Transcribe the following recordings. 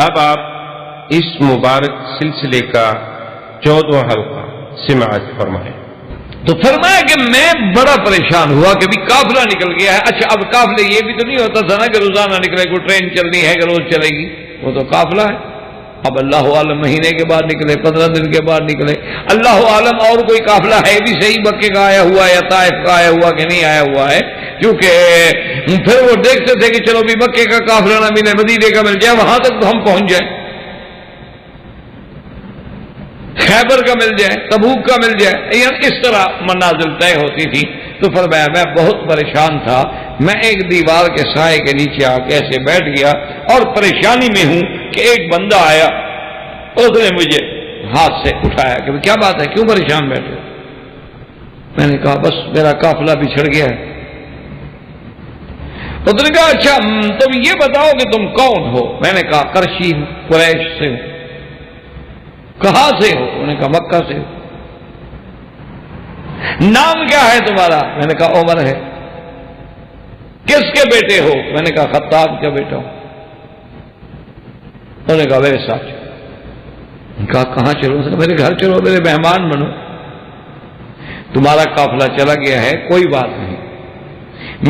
اب آپ اس مبارک سلسلے کا 14واں حلقہ سماعت فرمائیں۔ تو فرمایا کہ میں بڑا پریشان ہوا کہ بھی قافلہ نکل گیا ہے۔ اچھا اب قافلے یہ بھی تو نہیں ہوتا تھا نا کہ روزانہ نکلے، کوئی ٹرین چلنی ہے کہ روز چلے گی، وہ تو قافلہ ہے۔ اب اللہ عالم مہینے کے بعد نکلے، 15 دن کے بعد نکلے، اللہ عالم اور کوئی قافلہ ہے بھی صحیح مکے کا آیا ہوا ہے یا طائف کا آیا ہوا کہ نہیں آیا ہوا ہے، کیونکہ پھر وہ دیکھتے تھے کہ چلو بھی مکے کا قافلہ نہ ملے، مدینے کا مل جائے، وہاں تک تو ہم پہنچ جائیں، خیبر کا مل جائے، تبوک کا مل جائے، یعنی اس طرح منازل طے ہوتی تھی۔ تو فرمایا میں بہت پریشان تھا، میں ایک دیوار کے سائے کے نیچے آ کے ایسے بیٹھ گیا اور پریشانی میں ہوں کہ ایک بندہ آیا، اس نے مجھے ہاتھ سے اٹھایا کہ کیا بات ہے، کیوں پریشان بیٹھے؟ میں نے کہا بس میرا قافلہ بچھڑ گیا ہے۔ اس نے کہا اچھا تم یہ بتاؤ کہ تم کون ہو؟ میں نے کہا قرشی ہوں، قریش سے ہوں۔ کہاں سے ہو؟ انہوں نے کہا مکہ سے ہو۔ نام کیا ہے تمہارا؟ میں نے کہا عمر ہے۔ کس کے بیٹے ہو؟ میں نے کہا خطاب کا بیٹا ہوں۔ انہوں نے کہا میرے ساتھ چلو۔ کہا کہاں چلو؟ میرے گھر چلو، میرے مہمان بنو۔ تمہارا قافلہ چلا گیا ہے، کوئی بات نہیں،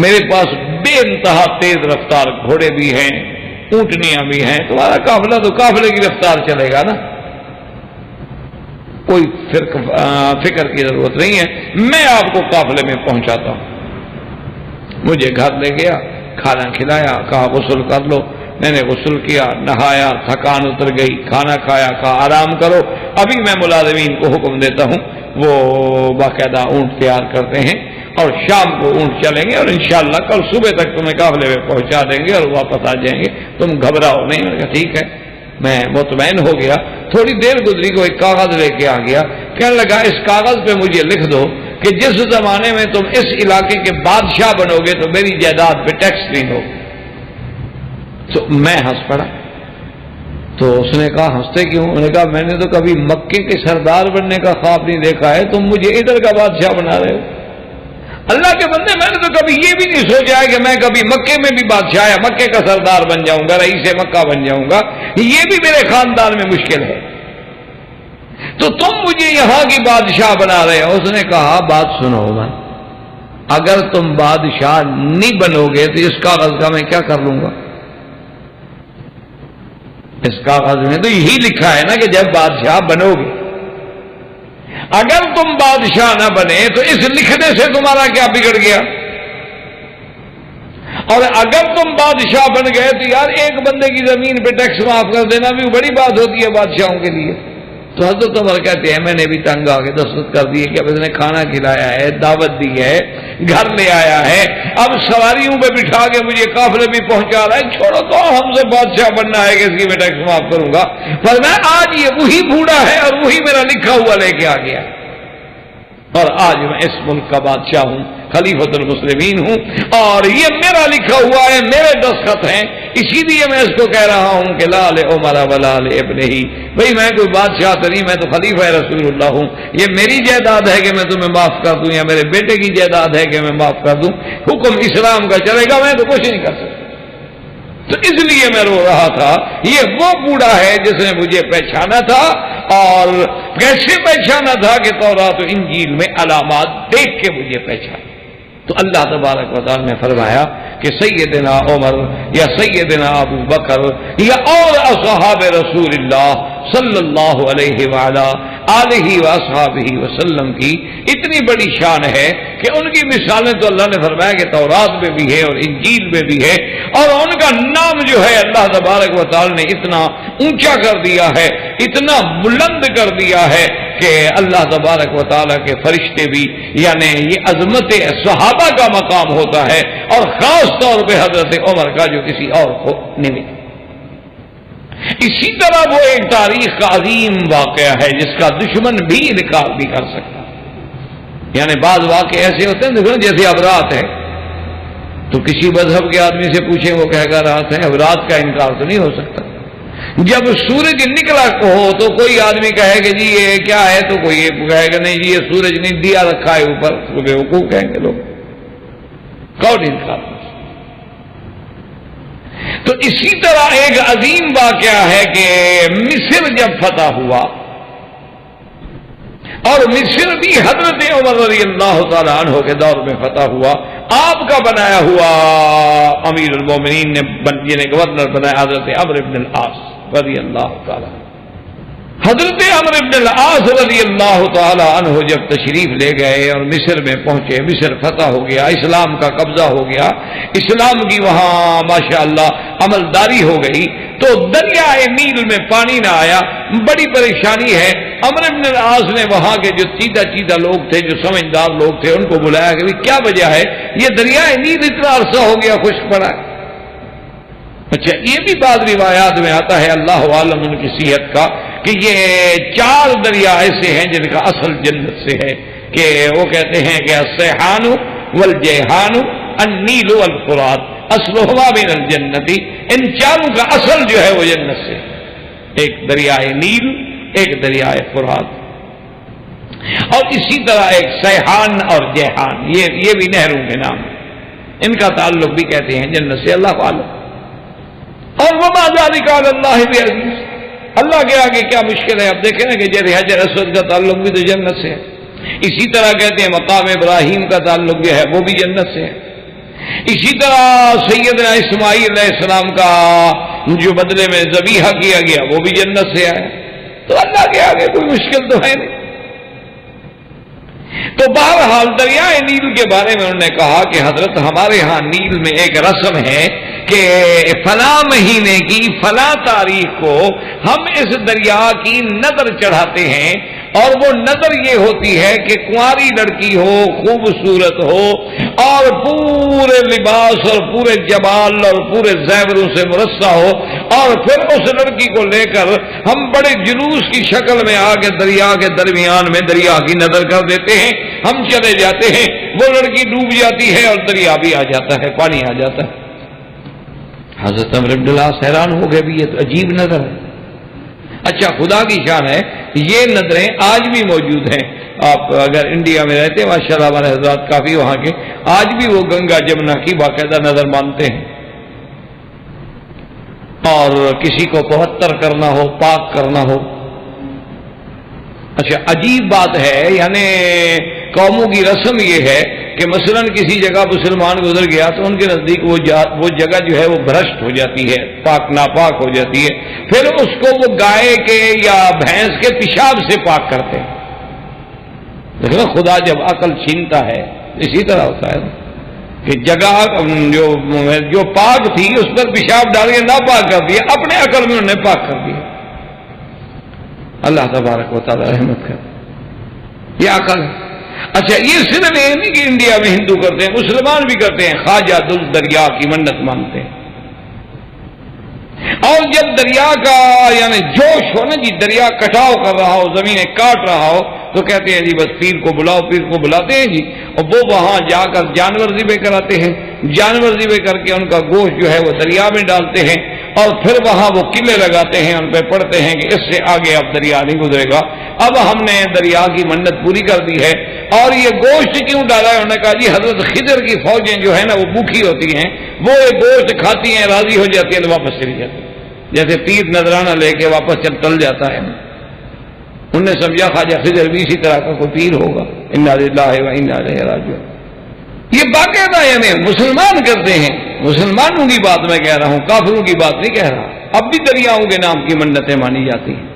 میرے پاس بے انتہا تیز رفتار گھوڑے بھی ہیں، اونٹنیاں بھی ہیں، تمہارا قافلہ تو قافلے کی رفتار چلے گا نا، کوئی فکر کی ضرورت نہیں ہے، میں آپ کو قافلے میں پہنچاتا ہوں۔ مجھے گھر لے گیا، کھانا کھلایا، کہا غسل کر لو، میں نے غسل کیا، نہایا، تھکان اتر گئی، کھانا کھایا، کہا آرام کرو، ابھی میں ملازمین کو حکم دیتا ہوں وہ باقاعدہ اونٹ تیار کرتے ہیں اور شام کو اونٹ چلیں گے اور انشاءاللہ کل صبح تک تمہیں قافلے میں پہنچا دیں گے اور واپس آ جائیں گے، تم گھبراؤ نہیں۔ میں نے کہا ٹھیک ہے، میں مطمئن ہو گیا۔ تھوڑی دیر گزری کو ایک کاغذ لے کے آ گیا، کہنے لگا اس کاغذ پہ مجھے لکھ دو کہ جس زمانے میں تم اس علاقے کے بادشاہ بنو گے تو میری جائیداد پہ ٹیکس نہیں ہو۔ تو میں ہنس پڑا۔ تو اس نے کہا ہنستے کیوں؟ انہوں نے کہا میں نے تو کبھی مکے کے سردار بننے کا خواب نہیں دیکھا ہے، تم مجھے ادھر کا بادشاہ بنا رہے ہو۔ اللہ کے بندے میں نے تو کبھی یہ بھی نہیں سوچا ہے کہ میں کبھی مکے میں بھی بادشاہ یا مکے کا سردار بن جاؤں گا، رئیس مکہ بن جاؤں گا، یہ بھی میرے خاندان میں مشکل ہے، تو تم مجھے یہاں کی بادشاہ بنا رہے ہو۔ اس نے کہا بات سنو عمر، اگر تم بادشاہ نہیں بنو گے تو اس کاغذ کا میں کیا کر لوں گا؟ اس کاغذ میں تو یہی لکھا ہے نا کہ جب بادشاہ بنو گے، اگر تم بادشاہ نہ بنے تو اس لکھنے سے تمہارا کیا بگڑ گیا؟ اور اگر تم بادشاہ بن گئے تو یار ایک بندے کی زمین پہ ٹیکس معاف کر دینا بھی بڑی بات ہوتی ہے بادشاہوں کے لیے۔ تو حضرت عمر کہتے ہیں میں نے بھی تنگ آ کے دستخط کر دیے کہ اب اس نے کھانا کھلایا ہے، دعوت دی ہے، گھر لے آیا ہے، اب سواریوں پہ بٹھا کے مجھے قافلے بھی پہنچا رہا ہے، چھوڑو تو ہم سے بادشاہ بننا ہے کہ اس کی میں ٹیکس معاف کروں گا، پر میں آج یہ وہی بوڑھا ہے اور وہی میرا لکھا ہوا لے کے آ گیا، اور آج میں اس ملک کا بادشاہ ہوں، خلیفۃ المسلمین ہوں، اور یہ میرا لکھا ہوا ہے، میرے دستخط ہیں، اسی لیے میں اس کو کہہ رہا ہوں کہ لال عمر ولال ابن ہی، بھئی میں کوئی بادشاہ تو نہیں، میں تو خلیفہ رسول اللہ ہوں، یہ میری جائیداد ہے کہ میں تمہیں معاف کر دوں یا میرے بیٹے کی جائیداد ہے کہ میں معاف کر دوں، حکم اسلام کا چلے گا، میں تو کچھ نہیں کر سکتا۔ تو اس لیے میں رو رہا تھا، یہ وہ بوڑھا ہے جس نے مجھے پہچانا تھا، اور کیسے پہچانا تھا کہ تورات و انجیل میں علامات دیکھ کے مجھے پہچانا۔ تو اللہ تبارک و تعالی نے فرمایا کہ سیدنا عمر یا سیدنا ابو بکر یا اور اصحاب رسول اللہ صلی اللہ علیہ وآلہ آلہ واصحابہ وسلم کی اتنی بڑی شان ہے کہ ان کی مثالیں تو اللہ نے فرمایا کہ تورات میں بھی ہے اور انجیل میں بھی ہے، اور ان کا نام جو ہے اللہ تبارک و تعالی نے اتنا اونچا کر دیا ہے، اتنا بلند کر دیا ہے کہ اللہ تبارک و تعالی کے فرشتے بھی، یعنی یہ عظمت صحابہ کا مقام ہوتا ہے، اور خاص طور پہ حضرت عمر کا جو کسی اور کو نہیں ملا۔ اسی طرح وہ ایک تاریخ کا عظیم واقعہ ہے جس کا دشمن بھی انکار بھی کر سکتا، یعنی بعض واقعے ایسے ہوتے ہیں دیکھو جیسے اب رات ہے، تو کسی مذہب کے آدمی سے پوچھیں وہ کہے گا رات ہے، اب رات کا انکار تو نہیں ہو سکتا۔ جب سورج نکلا ہو تو کوئی آدمی کہے کہ جی یہ کیا ہے، تو کوئی کہے گا نہیں جی یہ سورج نہیں، دیا رکھا ہے اوپر، تو بیوقوف کہیں گے لوگ، کون انکار۔ تو اسی طرح ایک عظیم واقعہ ہے کہ مصر جب فتح ہوا، اور مصر بھی حضرت عمر رضی اللہ تعالیٰ عنہ کے دور میں فتح ہوا، آپ کا بنایا ہوا امیر المومنین نے جنہیں گورنر بنایا حضرت عمرو بن العاص رضی اللہ تعالیٰ عنہ۔ حضرت عمرو بن العاص رضی اللہ تعالیٰ عنہ جب تشریف لے گئے اور مصر میں پہنچے، مصر فتح ہو گیا، اسلام کا قبضہ ہو گیا، اسلام کی وہاں ماشاءاللہ عملداری ہو گئی، تو دریائے نیل میں پانی نہ آیا، بڑی پریشانی ہے۔ عمرو بن العاص نے وہاں کے جو چیدہ لوگ تھے، جو سمجھدار لوگ تھے، ان کو بلایا کہ کیا وجہ ہے یہ دریائے نیل اتنا عرصہ ہو گیا خشک پڑا ہے؟ اچھا، یہ بھی بعض روایات میں آتا ہے، اللہ عالم ان کی صحت کا، کہ یہ 4 دریا ایسے ہیں جن کا اصل جنت سے ہے، کہ وہ کہتے ہیں کہ السیحان والجیحان النیل والفرات اصلہما من الجنتی، ان 4 کا اصل جو ہے وہ جنت سے، ایک دریائے نیل، ایک دریائے فرات، اور اسی طرح ایک سیحان اور جیحان، یہ بھی نہروں کے نام، ان کا تعلق بھی کہتے ہیں جنت سے، اللہ عالم۔ اور وما ذلک علی اللہ بعزیز، اللہ کے آگے کیا مشکل ہے؟ اب دیکھیں نا کہ جیسے حجر اسود کا تعلق بھی تو جنت سے ہے، اسی طرح کہتے ہیں مقام ابراہیم کا تعلق جو ہے وہ بھی جنت سے ہے، اسی طرح سیدنا اسماعیل علیہ السلام کا جو بدلے میں ذبیحہ کیا گیا وہ بھی جنت سے آیا، تو اللہ کے آگے کوئی مشکل تو ہے نہیں۔ تو بہرحال دریائے نیل کے بارے میں انہوں نے کہا کہ حضرت ہمارے ہاں نیل میں ایک رسم ہے کہ فلاں مہینے کی فلاں تاریخ کو ہم اس دریا کی نظر چڑھاتے ہیں، اور وہ نظر یہ ہوتی ہے کہ کنواری لڑکی ہو، خوبصورت ہو، اور پورے لباس اور پورے جمال اور پورے زیوروں سے مرصع ہو، اور پھر اس لڑکی کو لے کر ہم بڑے جلوس کی شکل میں آ کے دریا کے درمیان میں دریا کی نظر کر دیتے ہیں، ہم چلے جاتے ہیں، وہ لڑکی ڈوب جاتی ہے اور دریا بھی آ جاتا ہے، پانی آ جاتا ہے۔ حضرت عمرو بن العاص حیران ہو گئے، بھی یہ تو عجیب نظر ہے۔ اچھا، خدا کی شان ہے، یہ نظریں آج بھی موجود ہیں، آپ اگر انڈیا میں رہتے ہیں ماشاءاللہ ہمارے حضرات کافی وہاں کے، آج بھی وہ گنگا جمنا کی باقاعدہ نظر مانتے ہیں، اور کسی کو 75 کرنا ہو، پاک کرنا ہو۔ اچھا، عجیب بات ہے، یعنی قوموں کی رسم یہ ہے کہ مثلا کسی جگہ مسلمان گزر گیا تو ان کے نزدیک وہ جگہ جو ہے وہ بھرشٹ ہو جاتی ہے، پاک ناپاک ہو جاتی ہے، پھر اس کو وہ گائے کے یا بھینس کے پیشاب سے پاک کرتے ہیں۔ لیکن خدا جب عقل چھینتا ہے اسی طرح ہوتا ہے کہ جگہ جو پاک تھی اس پر پیشاب ڈال کے ناپاک کر دیا، اپنے عقل میں انہوں نے پاک کر دیا۔ اللہ تبارک و تعالی رحمت کر، یہ عقل ہے۔ اچھا، یہ صرف یہ نہیں کہ انڈیا میں ہندو کرتے ہیں، مسلمان بھی کرتے ہیں، خواجہ دل دریا کی منت مانتے ہیں، اور جب دریا کا یعنی جوش ہو نا جی، دریا کٹاؤ کر رہا ہو، زمینیں کاٹ رہا ہو، تو کہتے ہیں جی بس پیر کو بلاؤ، پیر کو بلاتے ہیں جی، اور وہ وہاں جا کر جانور ذبح کراتے ہیں، جانور ذبح کر کے ان کا گوشت جو ہے وہ دریا میں ڈالتے ہیں، اور پھر وہاں وہ قلعے لگاتے ہیں، ان پہ پڑھتے ہیں کہ اس سے آگے اب دریا نہیں گزرے گا، اب ہم نے دریا کی منت پوری کر دی ہے۔ اور یہ گوشت کیوں ڈالا ہے؟ انہوں نے کہا جی حضرت خضر کی فوجیں جو ہے نا وہ بھوکھی ہوتی ہیں، وہ یہ گوشت کھاتی ہیں، راضی ہو جاتی ہیں تو واپس چلی جاتی ہیں، جیسے پیر نذرانہ لے کے واپس چل جاتا ہے۔ انہوں نے سمجھا خواجہ خضر بھی اسی طرح کا کوئی پیر ہوگا۔ انا للہ و انا الیہ راجعون۔ یہ باقاعدہ یعنی مسلمان کرتے ہیں، مسلمانوں کی بات میں کہہ رہا ہوں، کافروں کی بات نہیں کہہ رہا۔ اب بھی دریاؤں کے نام کی منتیں مانی جاتی ہیں،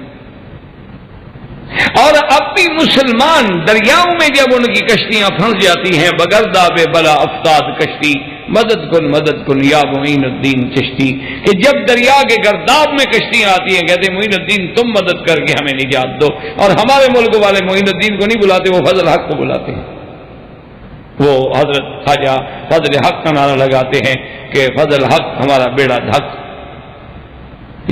اور اب بھی مسلمان دریاؤں میں جب ان کی کشتیاں پھنس جاتی ہیں، بگرداب بلا افتاد کشتی، مدد کن یا معین الدین چشتی، کہ جب دریا کے گرداب میں کشتیاں آتی ہیں کہتے ہیں معین الدین تم مدد کر کے ہمیں نجات دو، اور ہمارے ملک والے معین الدین کو نہیں بلاتے، وہ فضل حق کو بلاتے ہیں، وہ حضرت خواجہ فضل حق کا نعرہ لگاتے ہیں کہ فضل حق ہمارا بیڑا دھک۔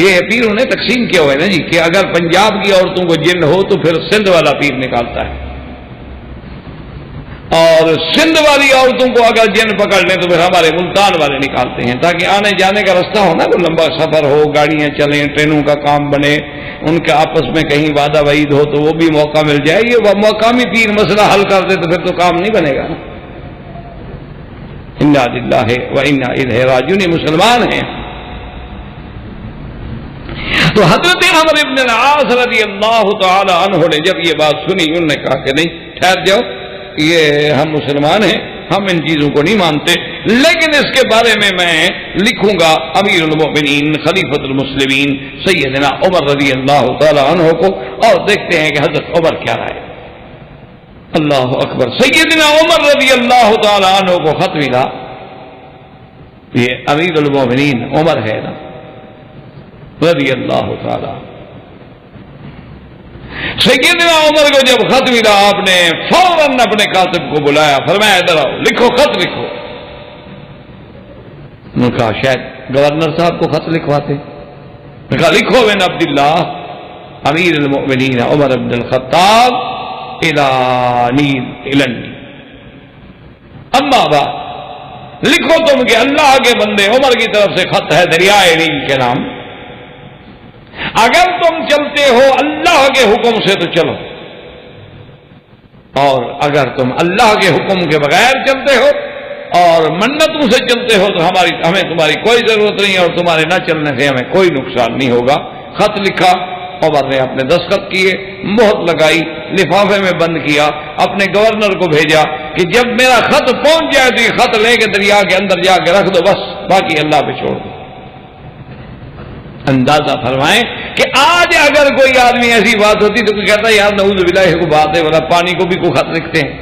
یہ پیروں نے تقسیم کیا ہوا ہے نا جی، کہ اگر پنجاب کی عورتوں کو جن ہو تو پھر سندھ والا پیر نکالتا ہے، اور سندھ والی عورتوں کو اگر جن پکڑ لیں تو پھر ہمارے ملتان والے نکالتے ہیں، تاکہ آنے جانے کا رستہ ہو نا، کوئی لمبا سفر ہو، گاڑیاں چلیں، ٹرینوں کا کام بنے، ان کے آپس میں کہیں وعدہ وعید ہو تو وہ بھی موقع مل جائے۔ یہ مقامی پیر مسئلہ حل کر دے تو پھر تو کام نہیں بنے گا نا۔ انا للہ و انا الیہ راجعون، یہ مسلمان ہیں، تو حضرت عمرو ابن العاص رضی اللہ تعالی عنہ نے جب یہ بات سنی، انہوں نے کہا کہ نہیں، ٹھہر جاؤ، یہ ہم مسلمان ہیں، ہم ان چیزوں کو نہیں مانتے، لیکن اس کے بارے میں لکھوں گا امیر المؤمنین خلیفۃ المسلمین سیدنا عمر رضی اللہ تعالی عنہ کو، اور دیکھتے ہیں کہ حضرت عمر کیا رائے۔ اللہ اکبر۔ سیدنا عمر رضی اللہ تعالی عنہ کو خط ملا، یہ امیر المؤمنین عمر ہے نا رضی اللہ تعالی۔ سیدنا عمر کو جب خط ملا، آپ نے فوراً اپنے کاتب کو بلایا، فرمایا ادھر آؤ، لکھو، خط لکھو۔ انہوں نے کہا شاید گورنر صاحب کو خط لکھواتے۔ نے کہا لکھو بن عبداللہ امیر المؤمنین عمر بن الخطاب الانی اما بعد، لکھو تم کہ اللہ کے بندے عمر کی طرف سے خط ہے دریائے نیل کے نام، اگر تم چلتے ہو اللہ کے حکم سے تو چلو، اور اگر تم اللہ کے حکم کے بغیر چلتے ہو اور منتوں سے چلتے ہو تو ہمیں تمہاری کوئی ضرورت نہیں، اور تمہارے نہ چلنے سے ہمیں کوئی نقصان نہیں ہوگا۔ خط لکھا، عمر نے اپنے دستخط کیے، مہر لگائی، لفافے میں بند کیا، اپنے گورنر کو بھیجا کہ جب میرا خط پہنچ جائے تو یہ خط لے کے دریا کے اندر جا کے رکھ دو، بس باقی اللہ پہ چھوڑ دو۔ اندازہ فرمائیں کہ آج اگر کوئی آدمی ایسی بات ہوتی تو کوئی کہتا ہے یار نعوذ باللہ کو بات ہے، بولا پانی کو بھی کوئی خط لکھتے ہیں،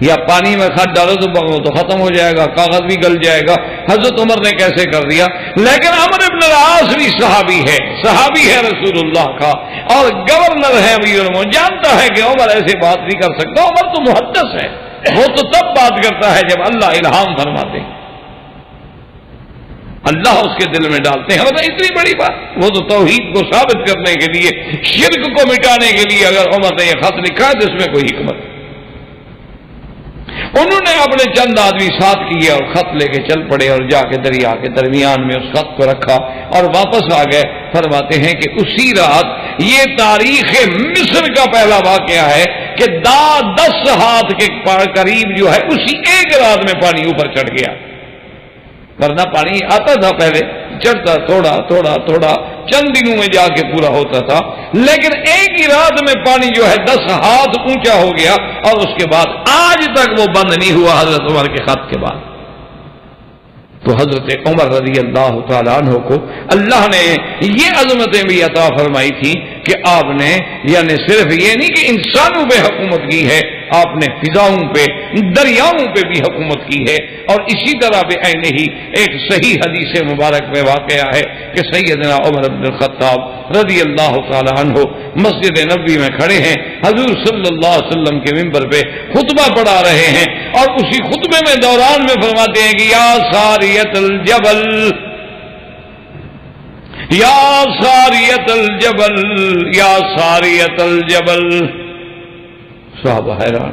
یا پانی میں خط ڈالو تو ختم ہو جائے گا، کاغذ بھی گل جائے گا۔ حضرت عمر نے کیسے کر دیا؟ لیکن عمرو بن العاص بھی صحابی ہے رسول اللہ کا، اور گورنر ہے امیر المؤمنین، جانتا ہے کہ عمر ایسے بات نہیں کر سکتا، عمر تو محدث ہے، وہ تو تب بات کرتا ہے جب اللہ الہام فرماتے ہیں، اللہ اس کے دل میں ڈالتے ہیں۔ مطلب اتنی بڑی بات، وہ تو توحید کو ثابت کرنے کے لیے، شرک کو مٹانے کے لیے اگر عمر نے یہ خط لکھا ہے تو اس میں کوئی حکمت۔ انہوں نے اپنے چند آدمی ساتھ کیے اور خط لے کے چل پڑے، اور جا کے دریا کے درمیان میں اس خط کو رکھا اور واپس آ گئے۔ فرماتے ہیں کہ اسی رات، یہ تاریخ مصر کا پہلا واقعہ ہے کہ 10 ہاتھ کے قریب جو ہے اسی ایک رات میں پانی اوپر چڑھ گیا، ورنہ پانی آتا تھا پہلے، چڑھتا تھوڑا تھوڑا تھوڑا، چند دنوں میں جا کے پورا ہوتا تھا، لیکن ایک ہی رات میں پانی جو ہے 10 ہاتھ اونچا ہو گیا، اور اس کے بعد آج تک وہ بند نہیں ہوا حضرت عمر کے خط کے بعد۔ تو حضرت عمر رضی اللہ تعالیٰ عنہ کو اللہ نے یہ عظمتیں بھی عطا فرمائی تھی کہ آپ نے یعنی صرف یہ نہیں کہ انسانوں پہ حکومت کی ہے، آپ نے فضاؤں پہ، دریاؤں پہ بھی حکومت کی ہے۔ اور اسی طرح بے عین ہی ایک صحیح حدیث مبارک میں واقعہ ہے کہ سیدنا عمر بن الخطاب رضی اللہ تعالیٰ عنہ مسجد نبوی میں کھڑے ہیں، حضور صلی اللہ علیہ وسلم کے منبر پہ خطبہ پڑھا رہے ہیں، اور اسی خطبے میں دوران میں فرماتے ہیں کہ یا ساریت الجبل، یا ساریت الجبل، یا ساریت الجبل۔ صحابہ حیران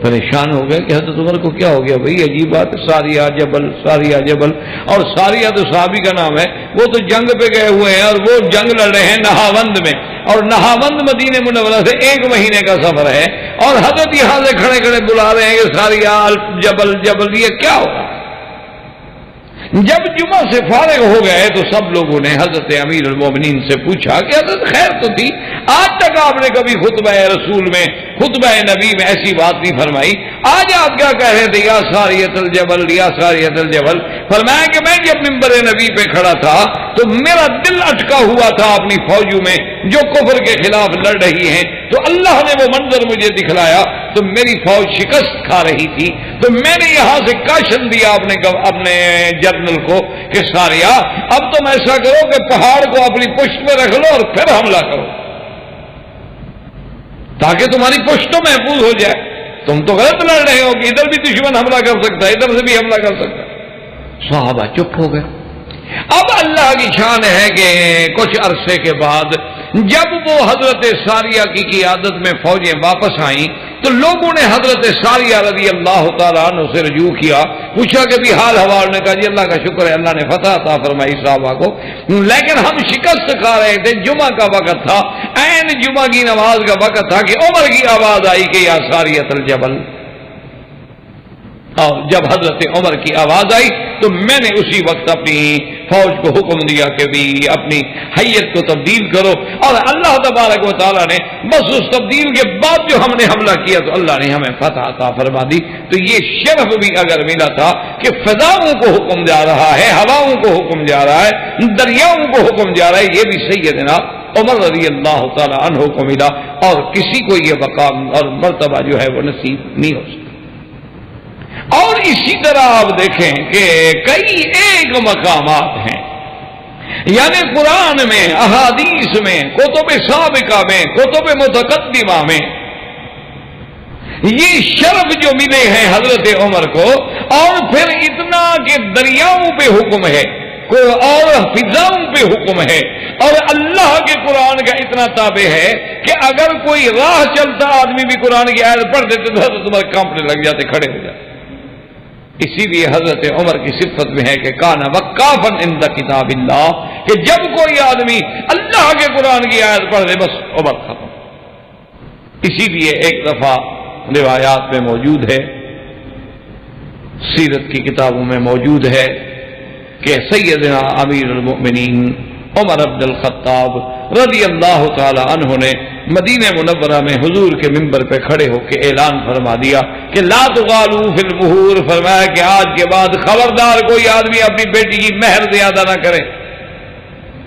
پریشان ہو گئے کہ حضرت عمر کو کیا ہو گیا بھائی، عجیب بات ہے، ساریہ جبل، ساریہ جبل۔ اور ساریہ تو صحابی کا نام ہے، وہ تو جنگ پہ گئے ہوئے ہیں، اور وہ جنگ لڑ رہے ہیں نہاوند میں، اور نہاوند مدینہ منورہ سے 1 مہینے کا سفر ہے، اور حضرت یہاں سے کھڑے کھڑے بلا رہے ہیں کہ ساریہ جبل جبل، یہ کیا ہوگا؟ جب جمعہ سے فارغ ہو گئے تو سب لوگوں نے حضرت امیر المومنین سے پوچھا کہ حضرت خیر تو تھی، آج تک آپ نے کبھی خطبہ رسول میں، خطبہ نبی میں ایسی بات نہیں فرمائی، آج آپ کیا کہہ رہے تھے یا ساریت الجبل، یا ساریت الجبل؟ فرمایا کہ میں جب منبر نبی پہ کھڑا تھا تو میرا دل اٹکا ہوا تھا اپنی فوجوں میں جو کفر کے خلاف لڑ رہی ہیں، تو اللہ نے وہ منظر مجھے دکھلایا تو میری فوج شکست کھا رہی تھی، تو میں نے یہاں سے کاشن دیا اپنے جنرل کو کہ ساریہ اب تم ایسا کرو کہ پہاڑ کو اپنی پشت میں رکھ لو اور پھر حملہ کرو تاکہ تمہاری پشت تو محفوظ ہو جائے، تم تو غلط لڑ رہے ہو کہ ادھر بھی دشمن حملہ کر سکتا ہے، ادھر سے بھی حملہ کر سکتا ہے۔ صحابہ چپ ہو گئے۔ اب اللہ کی شان ہے کہ کچھ عرصے کے بعد جب وہ حضرت ساریہ کی قیادت میں فوجیں واپس آئیں تو لوگوں نے حضرت ساریہ رضی اللہ تعالیٰ عنہ سے رجوع کیا، پوچھا کہ بھی حال حوال نے کہا جی اللہ کا شکر ہے، اللہ نے فتح عطا فرمائی صحابہ کو، لیکن ہم شکست کھا رہے تھے، جمعہ کا وقت تھا، عین جمعہ کی نماز کا وقت تھا کہ عمر کی آواز آئی کہ یا ساریۃ الجبل۔ اور جب حضرت عمر کی آواز آئی تو میں نے اسی وقت اپنی فوج کو حکم دیا کہ بھی اپنی حیت کو تبدیل کرو، اور اللہ تبارک و تعالیٰ نے بس اس تبدیل کے بعد جو ہم نے حملہ کیا تو اللہ نے ہمیں فتح عطا فرما دی۔ تو یہ شرف بھی اگر ملا تھا کہ فضاؤں کو حکم جا رہا ہے، ہواؤں کو حکم جا رہا ہے، دریاؤں کو حکم جا رہا ہے، یہ بھی سیدنا عمر رضی اللہ تعالیٰ عنہ کو ملا، اور کسی کو یہ مقام اور مرتبہ جو ہے وہ نصیب نہیں ہو سکتا۔ اور اسی طرح آپ دیکھیں کہ کئی ایک مقامات ہیں، یعنی قرآن میں، احادیث میں، کتب سابقہ میں، کتب متقدمہ میں یہ شرف جو ملے ہیں حضرت عمر کو، اور پھر اتنا کہ دریاؤں پہ حکم ہے اور فضاؤں پہ حکم ہے، اور اللہ کے قرآن کا اتنا تابع ہے کہ اگر کوئی راہ چلتا آدمی بھی قرآن کی آیت پڑھ دیتے تو حضرت عمر کانپنے لگ جاتے، کھڑے ہو جاتے۔ اسی لیے حضرت عمر کی صفت میں ہے کہ کان وقافا عند کتاب اللہ، کہ جب کوئی آدمی اللہ کے قرآن کی آیت پڑھ دے بس عمر ختم۔ اسی لیے ایک دفعہ روایات میں موجود ہے، سیرت کی کتابوں میں موجود ہے کہ سیدنا امیر المؤمنین عمر بن الخطاب رضی اللہ تعالی عنہ نے مدینہ منورہ میں حضور کے منبر پہ کھڑے ہو کے اعلان فرما دیا کہ لا تغالوا فی المہور، فرمایا کہ آج کے بعد خبردار کوئی آدمی اپنی بیٹی کی مہر زیادہ نہ کرے۔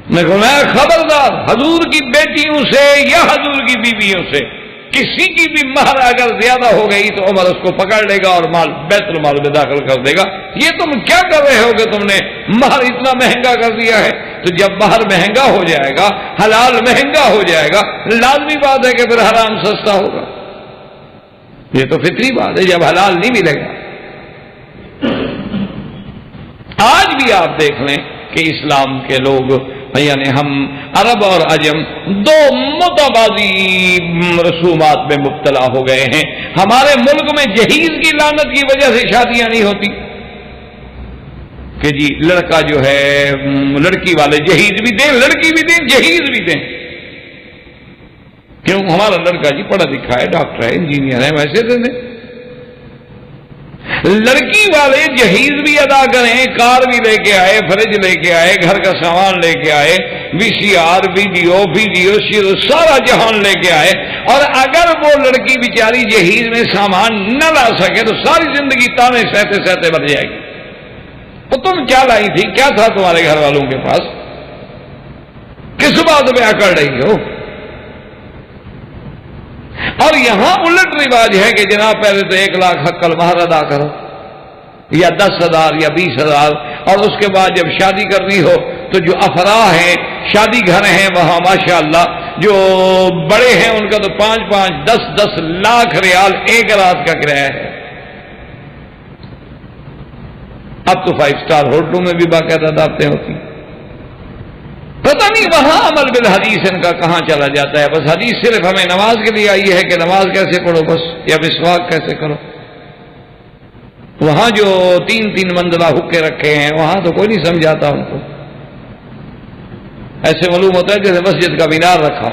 میں فرمایا خبردار، حضور کی بیٹیوں سے یا حضور کی بیویوں سے کسی کی بھی مہر اگر زیادہ ہو گئی تو عمر اس کو پکڑ لے گا اور مال بیت المال میں داخل کر دے گا۔ یہ تم کیا کر رہے ہو کہ تم نے مہر اتنا مہنگا کر دیا ہے؟ تو جب مہر مہنگا ہو جائے گا، حلال مہنگا ہو جائے گا، لازمی بات ہے کہ پھر حرام سستا ہوگا۔ یہ تو فطری بات ہے، جب حلال نہیں ملے گا۔ آج بھی آپ دیکھ لیں کہ اسلام کے لوگ، یعنی ہم عرب اور عجم دو متبادی رسومات میں مبتلا ہو گئے ہیں۔ ہمارے ملک میں جہیز کی لعنت کی وجہ سے شادیاں نہیں ہوتی کہ جی لڑکا جو ہے، لڑکی والے جہیز بھی دیں، لڑکی بھی دیں، جہیز بھی دیں۔ کیوں؟ ہمارا لڑکا جی پڑھا لکھا ہے، ڈاکٹر ہے، انجینئر ہے، ویسے دے دیں۔ لڑکی والے جہیز بھی ادا کریں، کار بھی لے کے آئے، فریج لے کے آئے، گھر کا سامان لے کے آئے، وی سی آر، ویڈیو سارا جہان لے کے آئے، اور اگر وہ لڑکی بیچاری جہیز میں سامان نہ لا سکے تو ساری زندگی تانے سہتے سہتے بن جائے گی۔ تو تم کیا لائی تھی؟ کیا تھا تمہارے گھر والوں کے پاس؟ کس بات پہ اکڑ رہی ہو؟ اور یہاں الٹ رواج ہے کہ جناب پہلے تو 1 لاکھ حق المہر ادا کرو، یا 10,000 یا 20,000، اور اس کے بعد جب شادی کرنی ہو تو جو افراح ہیں، شادی گھر ہیں، وہاں ماشاءاللہ جو بڑے ہیں ان کا تو 5-5 10-10 لاکھ ریال ایک رات کا کرایہ ہے۔ اب تو 5 اسٹار ہوٹلوں میں بھی باقاعدہ دعوتیں ہوتی۔ پتہ نہیں وہاں عمل بالحدیث ان کا کہاں چلا جاتا ہے۔ بس حدیث صرف ہمیں نماز کے لیے آئی ہے کہ نماز کیسے پڑھو بس، یا مسواک کیسے کرو۔ وہاں جو 3 منزلہ حقے رکھے ہیں وہاں تو کوئی نہیں سمجھاتا ان کو، ایسے معلوم ہوتا ہے جیسے مسجد کا مینار رکھا،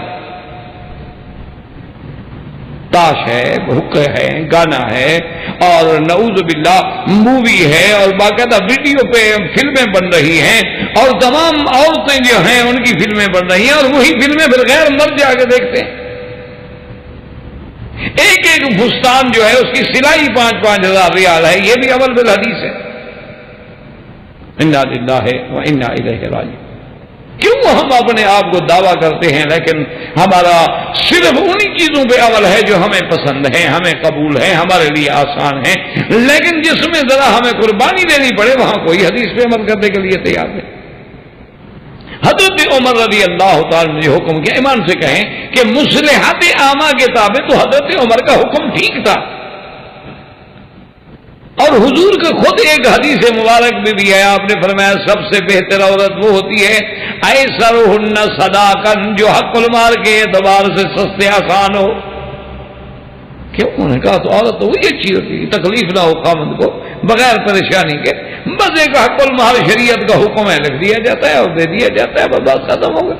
تاش ہے، حقے ہے، گانا ہے، اور نعوذ باللہ مووی ہے، اور باقاعدہ ویڈیو پہ فلمیں بن رہی ہیں، اور تمام عورتیں جو ہیں ان کی فلمیں بن رہی ہیں، اور وہی فلمیں پھر غیر مرد جا کے دیکھتے ہیں۔ ایک فستان جو ہے اس کی سلائی 5-5 ہزار ریال ہے، یہ بھی عمل بالحدیث ہے۔ انا للہ و انا الیہ راجعون۔ کیوں ہم اپنے آپ کو دعویٰ کرتے ہیں لیکن ہمارا صرف انہی چیزوں پہ عمل ہے جو ہمیں پسند ہیں، ہمیں قبول ہیں، ہمارے لیے آسان ہیں، لیکن جس میں ذرا ہمیں قربانی دینی پڑے وہاں کوئی حدیث پہ عمل کرنے کے لیے تیار نہیں۔ حضرت عمر رضی اللہ تعالیٰ نے حکم کیا، ایمان سے کہیں کہ مصلحات عامہ کے تابع تو حضرت عمر کا حکم ٹھیک تھا، اور حضور کا خود ایک حدیث مبارک میں بھی ہے، آپ نے فرمایا سب سے بہتر عورت وہ ہوتی ہے ایسرہن صداقا، جو حق المال کے اعتبار سے سستے آسان ہو۔ کیوں؟ انہوں نے کہا تو عورت تو وہی اچھی ہوتی ہے، تکلیف نہ ہو خاوند کو، بغیر پریشانی کے، بس ایک حق المال شریعت کا حکم ہے، لکھ دیا جاتا ہے اور دے دیا جاتا ہے، بس بات ختم ہو گئی۔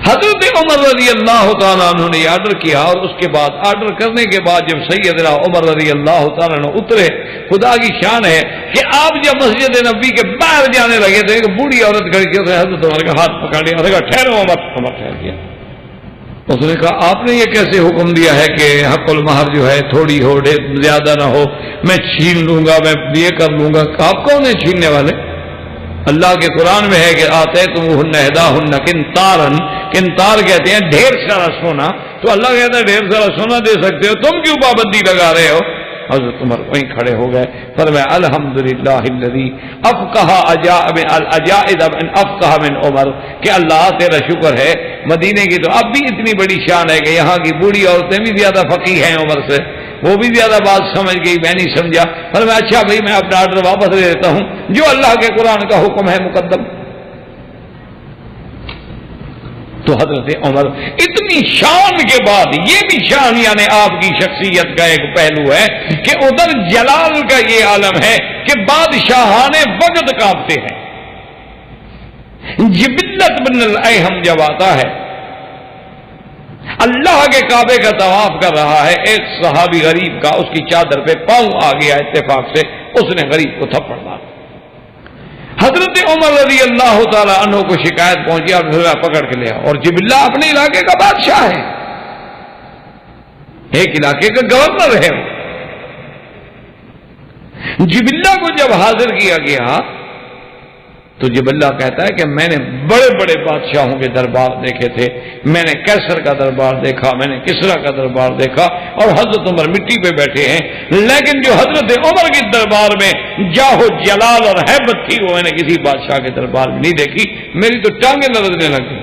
حضرت عمر رضی اللہ تعالیٰ عنہ نے آرڈر کیا، اور اس کے بعد آرڈر کرنے کے بعد جب سیدنا عمر رضی اللہ تعالیٰ عنہ اترے، خدا کی شان ہے کہ آپ جب مسجد نبی کے باہر جانے لگے تھے کہ بوڑھی عورت کھڑی کی، حضرت عمر کا ہاتھ پکڑ لیا، اس نے کہا ٹھہرو عمر۔ عمر ٹھہر گیا۔ اس نے کہا آپ نے یہ کیسے حکم دیا ہے کہ حق المہر جو ہے تھوڑی ہو زیادہ نہ ہو، میں چھین لوں گا، میں یہ کر لوں گا؟ آپ کون ہیں چھیننے والے؟ اللہ کے قرآن میں ہے کہ آتے تم ہن کنتارن، کنتار کہتے ہیں ڈھیر سارا سونا، تو اللہ کہتا ہے ڈھیر سارا سونا دے سکتے ہو، تم کیوں پابندی لگا رہے ہو؟ حضرت عمر وہیں کھڑے ہو گئے، فرمایا الحمدللہ الذی افقہ العجائز من افقہ من عمر، کہ اللہ تیرا شکر ہے، مدینے کی تو اب بھی اتنی بڑی شان ہے کہ یہاں کی بوڑھی عورتیں بھی زیادہ فقیہ ہیں عمر سے، وہ بھی زیادہ بات سمجھ گئی، میں نہیں سمجھا۔ فرمایا اچھا بھائی میں اپنا آرڈر واپس لے لیتا ہوں، جو اللہ کے قرآن کا حکم ہے مقدم۔ تو حضرت عمر اتنی شان کے بعد، یہ بھی شان یعنی آپ کی شخصیت کا ایک پہلو ہے کہ ادھر جلال کا یہ عالم ہے کہ بادشاہان وقت کانپتے ہیں۔ جبلت بن الایہم جب آتا ہے، اللہ کے کعبے کا طواف کر رہا ہے، ایک صحابی غریب کا اس کی چادر پہ پاؤں آ گیا اتفاق سے، اس نے غریب کو تھپڑ مارا۔ حضرت عمر رضی اللہ تعالی عنہ کو شکایت پہنچی اور پکڑ کے لیا، اور جبلہ اپنے علاقے کا بادشاہ ہے، ایک علاقے کا گورنر ہے۔ جبلہ کو جب حاضر کیا گیا تو جبلہ کہتا ہے کہ میں نے بڑے بڑے بادشاہوں کے دربار دیکھے تھے، میں نے کیسر کا دربار دیکھا، میں نے کسرا کا دربار دیکھا، اور حضرت عمر مٹی پہ بیٹھے ہیں، لیکن جو حضرت عمر کے دربار میں جاہو جلال اور ہیبت تھی وہ میں نے کسی بادشاہ کے دربار میں نہیں دیکھی، میری تو ٹانگیں لرزنے لگی۔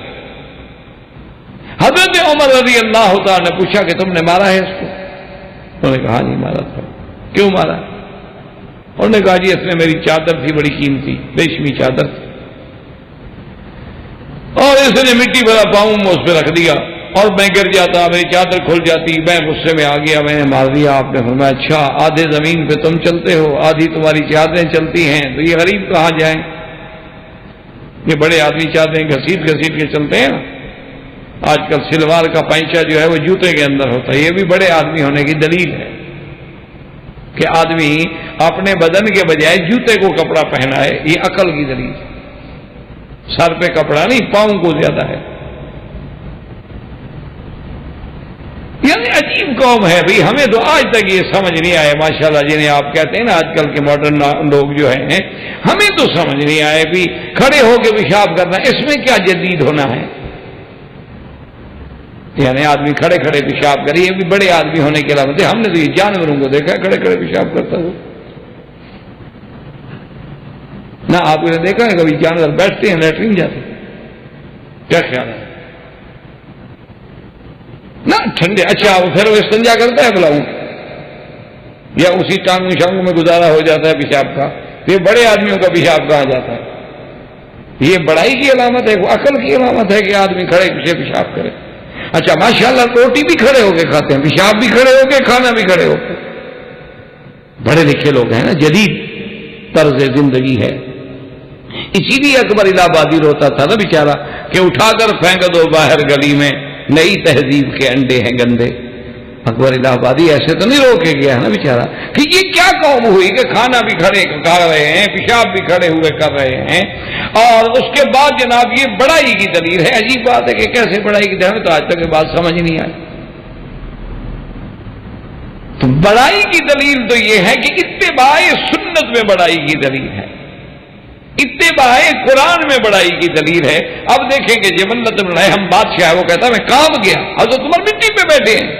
حضرت عمر رضی اللہ تعالیٰ نے پوچھا کہ تم نے مارا ہے اس کو؟ انہوں نے کہا نہیں مارا تھا۔ کیوں مارا؟ انہوں نے کہا جی اس نے میری چادر تھی بڑی قیمتی ریشمی چادر تھی، اور اس نے مٹی بھرا پاؤں میں اس پہ رکھ دیا اور میں گر جاتا، میری چادر کھل جاتی، میں غصے میں آ گیا، میں نے مار دیا۔ آپ نے فرمایا اچھا آدھے زمین پہ تم چلتے ہو، آدھی تمہاری چادریں چلتی ہیں، تو یہ غریب کہاں جائیں؟ یہ بڑے آدمی چادریں گھسیٹ گھسیٹ کے چلتے ہیں۔ آج کل سلوار کا پائچہ جو ہے وہ جوتے کے اندر ہوتا ہے، یہ بھی بڑے آدمی ہونے کی دلیل ہے کہ آدمی اپنے بدن کے بجائے جوتے کو کپڑا پہنا ہے، یہ عقل کی دلیل ہے۔ سر پہ کپڑا نہیں، پاؤں کو زیادہ ہے۔ یعنی عجیب قوم ہے بھائی، ہمیں تو آج تک یہ سمجھ نہیں آئے ماشاءاللہ، جنہیں آپ کہتے ہیں نا آج کل کے ماڈرن لوگ جو ہیں، ہمیں تو سمجھ نہیں آئے بھی کھڑے ہو کے پیشاب کرنا اس میں کیا جدید ہونا ہے؟ یعنی آدمی کھڑے کھڑے پیشاب کرے، یہ بھی بڑے آدمی ہونے کے علامت ہے۔ ہم نے تو یہ جانوروں کو دیکھا کھڑے کھڑے پیشاب کرتا ہو نہ، آپ نے دیکھا ہے کبھی جانور بیٹھتے ہیں لیٹرین جاتے؟ کیا خیال ہے؟ نہ ٹھنڈے، اچھا پھر وہ استنجا کرتا ہے بلاؤں، یا اسی ٹانگوں شانگوں میں گزارا ہو جاتا ہے پیشاب کا؟ یہ بڑے آدمیوں کا پیشاب کہا جاتا ہے؟ یہ بڑائی کی علامت ہے، وہ عقل کی علامت ہے کہ آدمی کھڑے پیچھے پیشاب کرے۔ اچھا ماشاءاللہ روٹی بھی کھڑے ہو کے کھاتے ہیں، پیشاب بھی کھڑے ہو کے، کھانا بھی کھڑے ہو کے، بڑے لکھے لوگ ہیں نا، جدید طرز زندگی ہے۔ اسی لیے اکبر الہ آبادی روتا تھا نا بیچارہ کہ اٹھا کر پھینک دو باہر گلی میں، نئی تہذیب کے انڈے ہیں گندے۔ اکبر الہ آبادی ایسے تو نہیں رو کے گیا نا بیچارہ کہ یہ کیا قوم ہوئی کہ کھانا بھی کھڑے کھا رہے ہیں، پیشاب بھی کھڑے ہوئے کر رہے ہیں، اور اس کے بعد جناب یہ بڑائی کی دلیل ہے۔ عجیب بات ہے کہ کیسے بڑائی کی دلیل، ہمیں تو آج تک یہ بات سمجھ نہیں آئی۔ تو بڑائی کی دلیل تو یہ ہے کہ اتباع سنت میں بڑائی کی دلیل ہے، اتباع قرآن میں بڑائی کی دلیل ہے۔ اب دیکھیں کہ جبلۃ بن الایہم بادشاہ ہے، وہ کہتا ہے میں کام گیا، حضرت عمر مٹی پہ بیٹھے ہیں،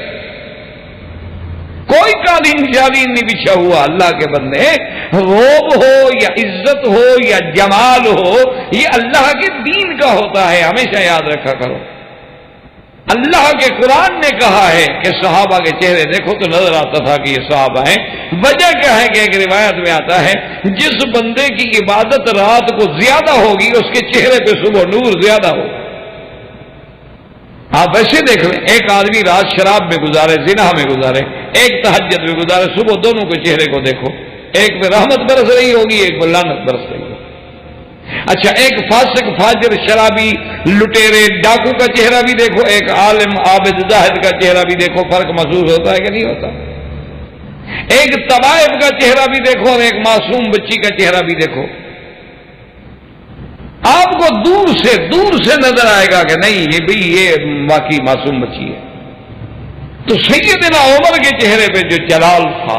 کوئی قالین شالین نہیں بچھا ہوا۔ اللہ کے بندے، روب ہو یا عزت ہو یا جمال ہو، یہ اللہ کے دین کا ہوتا ہے، ہمیشہ یاد رکھا کرو۔ اللہ کے قرآن نے کہا ہے کہ صحابہ کے چہرے دیکھو تو نظر آتا تھا کہ یہ صحابہ ہیں۔ وجہ کیا ہے کہ ایک روایت میں آتا ہے جس بندے کی عبادت رات کو زیادہ ہوگی اس کے چہرے پہ صبح نور زیادہ ہوگا۔ آپ ویسے دیکھ لیں، ایک آدمی رات شراب میں گزارے، زنا میں گزارے، ایک تہجد میں گزارے، صبح دونوں کے چہرے کو دیکھو، ایک پہ رحمت برس رہی ہوگی، ایک پہ لعنت برس رہی ہوگی۔ اچھا ایک فاسق فاجر شرابی لٹیرے ڈاکو کا چہرہ بھی دیکھو، ایک عالم عابد زاہد کا چہرہ بھی دیکھو، فرق محسوس ہوتا ہے کہ نہیں ہوتا؟ ایک طوائف کا چہرہ بھی دیکھو اور ایک معصوم بچی کا چہرہ بھی دیکھو، آپ کو دور سے نظر آئے گا کہ نہیں یہ بھی یہ واقعی معصوم بچی ہے۔ تو سیدنا عمر کے چہرے پہ جو جلال تھا،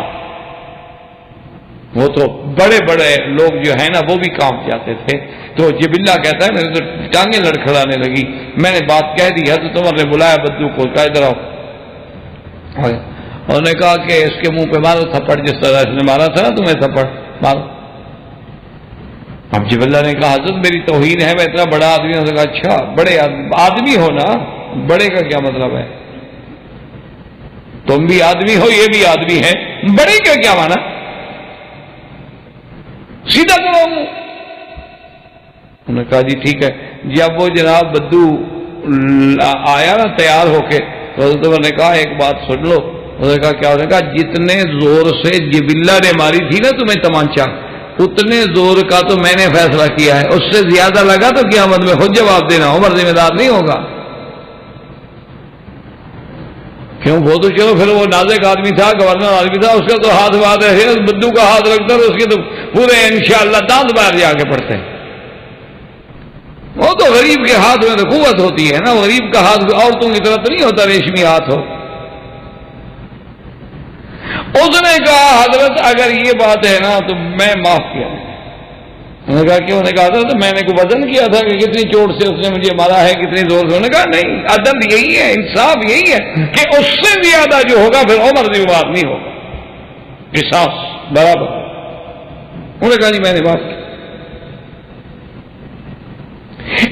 وہ تو بڑے بڑے لوگ جو ہیں نا وہ بھی کام جاتے تھے۔ تو جبلہ کہتا ہے میرے تو ٹانگیں لڑکھڑانے لگی، میں نے بات کہہ دی، حضرت عمر نے بلایا بدو کو، کہا ادھر آؤ، انہوں نے کہا کہ اس کے منہ پہ مارو تھپڑ، جس طرح اس نے مارا تھا نا تمہیں تھپڑ مارو۔ اب جبلہ نے کہا حضرت میری توہین ہے، میں اتنا بڑا آدمی ہوں۔ کہا اچھا بڑے آدمی ہو نا، بڑے کا کیا مطلب ہے؟ تم بھی آدمی ہو، یہ بھی آدمی ہے، بڑے کا کیا مانا؟ سیدھا کرو۔ انہوں نے کہا جی ٹھیک ہے۔ جب وہ جناب بدو آیا نا تیار ہو کے، تو حضرت عمر نے کہا ایک بات سن لو۔ انہوں نے کہا کیا؟ انہوں نے کہا جتنے زور سے جبلہ نے ماری تھی نا تمہیں تمانچہ، اتنے زور کا تو میں نے فیصلہ کیا ہے، اس سے زیادہ لگا تو قیامت میں خود جواب دینا، عمر ذمہ دار نہیں ہوگا۔ کیوں؟ وہ تو چلو پھر وہ نازک آدمی تھا، گورنر آدمی تھا، اس کا تو ہاتھ بات ہے، بدو کا ہاتھ رکھتا تو اس کے تو پورے انشاءاللہ دانت باہر جا کے پڑتے ہیں۔ وہ تو غریب کے ہاتھ میں تو قوت ہوتی ہے نا، غریب کا ہاتھ عورتوں کی طرح تو نہیں ہوتا ریشمی ہاتھ ہو۔ اس نے کہا حضرت اگر یہ بات ہے نا تو میں معاف کیا۔ انہوں نے کہا کیوں؟ انہوں نے کہا حضرت میں نے کوئی وزن کیا تھا کہ کتنی چوٹ سے اس نے مجھے مارا ہے، کتنی زور سے؟ انہوں نے کہا نہیں، عدل یہی ہے، انصاف یہی ہے کہ اس سے زیادہ جو ہوگا پھر عمر ذمہ دار نہیں ہوگا، قصاص برابر۔ انہوں نے کہا جی میں نے معاف کیا۔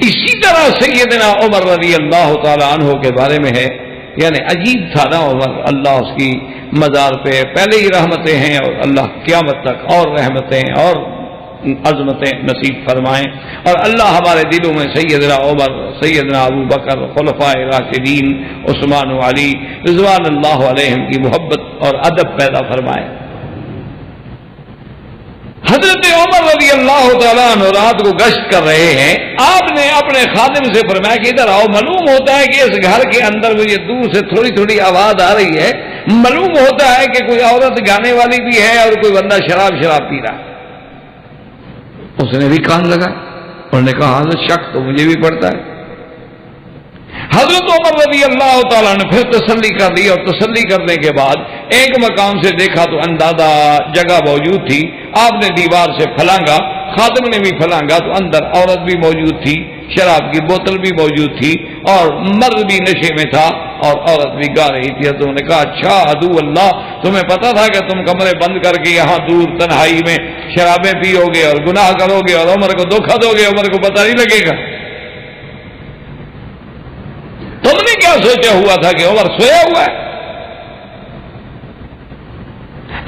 اسی طرح سیدنا عمر رضی اللہ تعالی عنہ کے بارے میں ہے، یعنی عجیب تھا نا عمر، اللہ اس کی مزار پہ پہلے ہی رحمتیں ہیں اور اللہ قیامت تک اور رحمتیں اور عظمتیں نصیب فرمائیں، اور اللہ ہمارے دلوں میں سیدنا عمر، سیدنا ابو بکر، خلفائے راشدین، عثمان و علی رضوان اللہ علیہم کی محبت اور ادب پیدا فرمائے۔ حضرت عمر رضی اللہ تعالیٰ عنہ رات کو گشت کر رہے ہیں، آپ نے اپنے خادم سے فرمایا کہ ادھر آؤ، معلوم ہوتا ہے کہ اس گھر کے اندر مجھے دور سے تھوڑی تھوڑی آواز آ رہی ہے، معلوم ہوتا ہے کہ کوئی عورت گانے والی بھی ہے اور کوئی بندہ شراب پی رہا ہے۔ اس نے بھی کان لگا، انہوں نے کہا حضرت شک تو مجھے بھی پڑتا ہے۔ حضرت عمر رضی اللہ تعالیٰ نے پھر تسلی کر دی، اور تسلی کرنے کے بعد ایک مقام سے دیکھا تو اندازہ جگہ موجود تھی، آپ نے دیوار سے پھلانگا، خادم نے بھی پھلانگا تو اندر عورت بھی موجود تھی، شراب کی بوتل بھی موجود تھی، اور مرد بھی نشے میں تھا اور عورت بھی گا رہی تھی۔ تو انہوں نے کہا اچھا عدو اللہ، تمہیں پتا تھا کہ تم کمرے بند کر کے یہاں دور تنہائی میں شرابیں پیو گے اور گناہ کرو گے اور عمر کو دھوکہ دو گے، عمر کو پتہ نہیں لگے گا؟ تم نے کیا سوچا ہوا تھا کہ عمر سویا ہوا ہے؟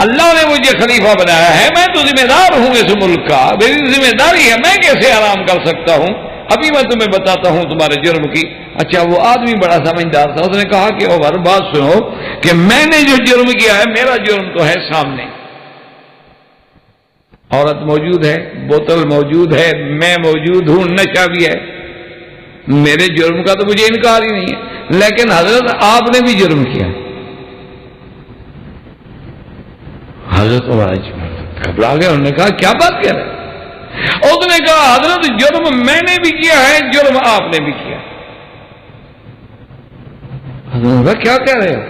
اللہ نے مجھے خلیفہ بنایا ہے، میں تو ذمہ دار ہوں اس ملک کا، میری ذمہ داری ہے، میں کیسے آرام کر سکتا ہوں؟ ابھی میں تمہیں بتاتا ہوں تمہارے جرم کی۔ اچھا وہ آدمی بڑا سمجھدار تھا، اس نے کہا کہ عمر بات سنو کہ میں نے جو جرم کیا ہے، میرا جرم تو ہے سامنے، عورت موجود ہے، بوتل موجود ہے، میں موجود ہوں، نشہ بھی ہے، میرے جرم کا تو مجھے انکار ہی نہیں ہے، لیکن حضرت آپ نے بھی جرم کیا۔ حضرت عمر گھبرا گئے، انہوں نے کہا کیا بات کہہ رہے؟ اس نے کہا حضرت جرم میں نے بھی کیا ہے، جرم آپ نے بھی کیا۔ حضرت نے کہا کیا کہہ رہے ہو؟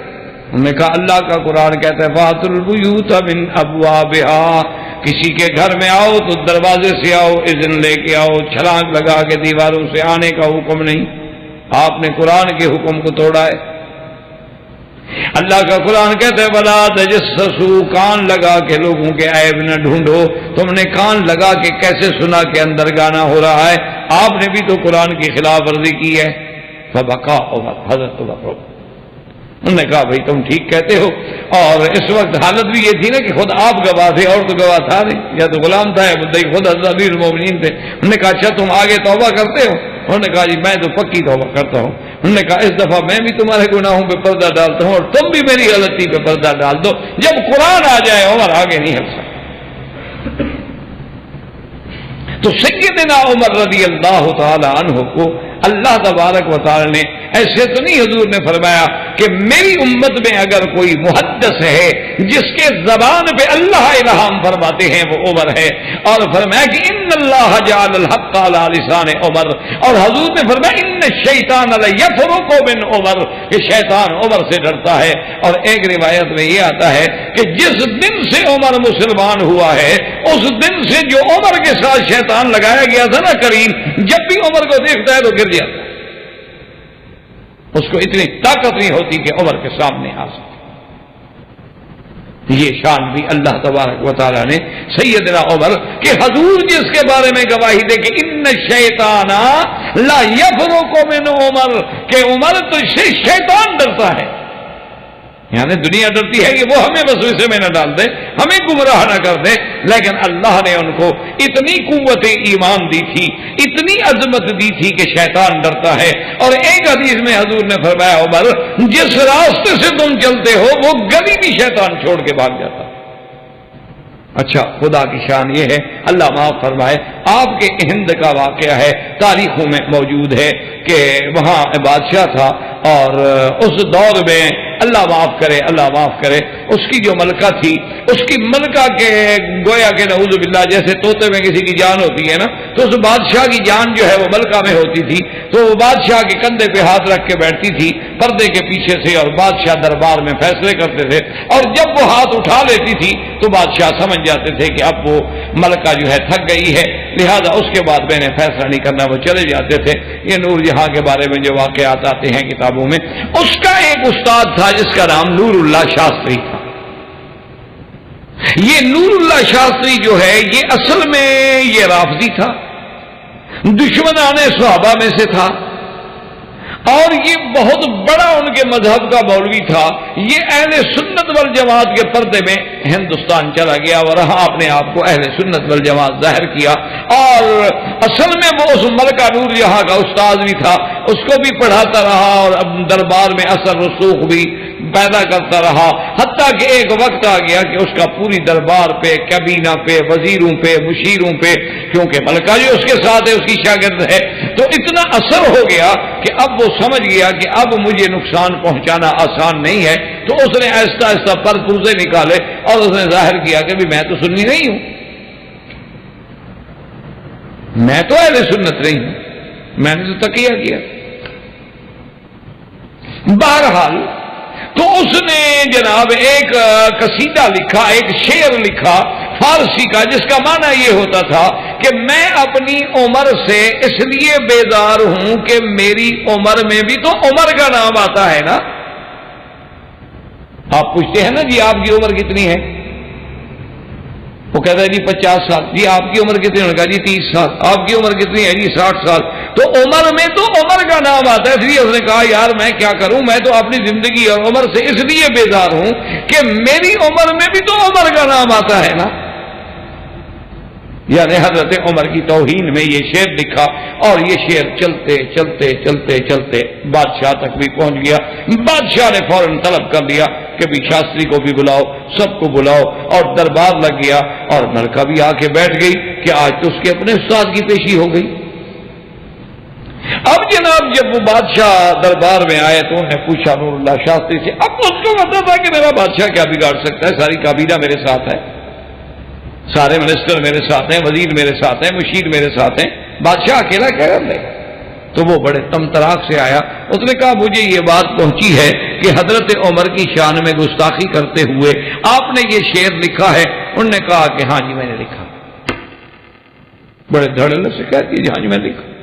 انہوں نے کہا اللہ کا قرآن کہتا ہے فَأْتُوا الْبُيُوتَ مِنْ أَبْوَابِهَا، کسی کے گھر میں آؤ تو دروازے سے آؤ، اذن لے کے آؤ، چھلانگ لگا کے دیواروں سے آنے کا حکم نہیں۔ آپ نے قرآن کے حکم کو توڑا ہے۔ اللہ کا قرآن کہتا ہے وَلَا تَجَسَّسُوا، کان لگا کے لوگوں کے عیب نہ ڈھونڈو۔ تم نے کان لگا کے کیسے سنا کہ اندر گانا ہو رہا ہے؟ آپ نے بھی تو قرآن کی خلاف ورزی کی ہے۔ فَبَكَى عمر، حضرت عمر رو، انہوں نے کہا بھائی تم ٹھیک کہتے ہو، اور اس وقت حالت بھی یہ تھی نا کہ خود آپ گواہ تھے اور تو گواہ تھا نہیں، یا تو غلام تھا یا مدعی خود حضرت امیر المومنین تھے۔ انہوں نے کہا اچھا تم آگے توبہ کرتے ہو؟ انہوں نے کہا جی میں تو پکی توبہ کرتا ہوں۔ انہوں نے کہا اس دفعہ میں بھی تمہارے گناہوں پہ پردہ ڈالتا ہوں اور تم بھی میری غلطی پہ پردہ ڈال دو، جب قرآن آ جائے عمر آگے نہیں ہٹ سکتا۔ تو سیدنا عمر رضی اللہ تعالی عنہ کو اللہ تبارک و تعالی نے ایسے تو نہیں حضور نے فرمایا کہ میری امت میں اگر کوئی محدث ہے جس کے زبان پہ اللہ الہام فرماتے ہیں وہ عمر ہے، اور فرمایا کہ ان اللہ جعل الحق علی لسان عمر، اور حضور نے فرمایا ان الشیطان لیفرق من عمر، کہ شیطان عمر سے ڈرتا ہے۔ اور ایک روایت میں یہ آتا ہے کہ جس دن سے عمر مسلمان ہوا ہے اس دن سے جو عمر کے ساتھ شیطان لگایا گیا تھا نا کریم، جب بھی عمر کو دیکھتا ہے تو گر جاتا ہے، اس کو اتنی طاقت نہیں ہوتی کہ عمر کے سامنے آ سکے۔ یہ شان بھی اللہ تبارک و تعالیٰ نے سیدنا عمر کہ حضور جس کے بارے میں گواہی دے کہ ان الشیطان لا یفرق من عمر، کہ عمر تو سے شیطان ڈرتا ہے، یعنی دنیا ڈرتی ہے کہ وہ ہمیں وسوسے میں نہ ڈال دے، ہمیں گمراہ نہ کر دے، لیکن اللہ نے ان کو اتنی قوت ایمان دی تھی، اتنی عظمت دی تھی کہ شیطان ڈرتا ہے۔ اور ایک حدیث میں حضور نے فرمایا عمر جس راستے سے تم چلتے ہو وہ گلی بھی شیطان چھوڑ کے بھاگ جاتا۔ اچھا، خدا کی شان یہ ہے، اللہ معاف فرمائے، آپ کے ہند کا واقعہ ہے، تاریخوں میں موجود ہے کہ وہاں بادشاہ تھا، اور اس دور میں اللہ معاف کرے اس کی جو ملکہ تھی، اس کی ملکہ کے گویا کہ نعوذ باللہ جیسے طوطے میں کسی کی جان ہوتی ہے نا، تو اس بادشاہ کی جان جو ہے وہ ملکہ میں ہوتی تھی، تو وہ بادشاہ کے کندھے پہ ہاتھ رکھ کے بیٹھتی تھی پردے کے پیچھے سے، اور بادشاہ دربار میں فیصلے کرتے تھے، اور جب وہ ہاتھ اٹھا لیتی تھی تو بادشاہ سمجھ جاتے تھے کہ اب وہ ملکہ جو ہے تھک گئی ہے، لہذا اس کے بعد میں نے فیصلہ نہیں کرنا، وہ چلے جاتے تھے۔ یہ نور جہاں کے بارے میں جو واقعات آتے ہیں کتابوں میں، اس کا ایک استاد تھا جس کا نام نور اللہ شاستری تھا۔ یہ نور اللہ شاستری جو ہے یہ اصل میں یہ رافضی تھا، دشمنان صحابہ میں سے تھا، اور یہ بہت بڑا ان کے مذہب کا مولوی تھا۔ یہ اہل سنت والجماعت کے پردے میں ہندوستان چلا گیا اور رہا اپنے آپ کو اہل سنت والجماعت ظاہر کیا، اور اصل میں وہ اس ملکہ نور جہاں کا استاد بھی تھا، اس کو بھی پڑھاتا رہا اور دربار میں اثر رسوخ بھی پیدا کرتا رہا، حتیٰ کہ ایک وقت آ گیا کہ اس کا پوری دربار پہ، کابینہ پہ، وزیروں پہ، مشیروں پہ، کیونکہ ملکہ جو اس کے ساتھ ہے اس کی شاگرد ہے، تو اتنا اثر ہو گیا کہ اب وہ سمجھ گیا کہ اب مجھے نقصان پہنچانا آسان نہیں ہے، تو اس نے آہستہ آہستہ پر پرزے نکالے اور اس نے ظاہر کیا کہ بھی میں تو سنی نہیں ہوں، میں تو اہل سنت نہیں ہوں، میں نے تو تقیہ کیا۔ بہرحال تو اس نے جناب ایک قصیدہ لکھا، ایک شعر لکھا فارسی کا، جس کا معنی یہ ہوتا تھا کہ میں اپنی عمر سے اس لیے بیزار ہوں کہ میری عمر میں بھی تو عمر کا نام آتا ہے نا۔ آپ پوچھتے ہیں نا جی آپ کی عمر کتنی ہے، وہ کہتا ہے جی 50 سال، جی آپ کی عمر کتنی ہے، کہا جی 30 سال، آپ کی عمر کتنی ہے جی 60 سال، تو عمر میں تو عمر کا نام آتا ہے، اس لیے اس نے کہا یار میں کیا کروں، میں تو اپنی زندگی اور عمر سے اس لیے بیزار ہوں کہ میری عمر میں بھی تو عمر کا نام آتا ہے نا۔ یعنی حضرت عمر کی توہین میں یہ شعر لکھا، اور یہ شعر چلتے چلتے چلتے چلتے بادشاہ تک بھی پہنچ گیا۔ بادشاہ نے فوراً طلب کر لیا کہ بھی شاستری کو بھی بلاؤ، سب کو بلاؤ، اور دربار لگ گیا، اور ملکہ بھی آ کے بیٹھ گئی کہ آج تو اس کے اپنے استاد کی پیشی ہو گئی۔ اب جناب جب وہ بادشاہ دربار میں آئے تو انہوں نے پوچھا نور اللہ شاستری سے، اب اس کو پتا تھا کہ میرا بادشاہ کیا بگاڑ سکتا ہے، ساری کابینہ میرے ساتھ ہے، سارے منسٹر میرے ساتھ ہیں، وزیر میرے ساتھ ہیں، مشیر میرے ساتھ ہیں، بادشاہ اکیلا کیا کر لے گا؟ تو وہ بڑے تمطراق سے آیا، اس نے کہا مجھے یہ بات پہنچی ہے کہ حضرت عمر کی شان میں گستاخی کرتے ہوئے آپ نے یہ شعر لکھا ہے۔ انہوں نے کہا کہ ہاں جی میں نے لکھا، بڑے دھڑلے سے کہہ دیجیے ہاں جی میں نے لکھا۔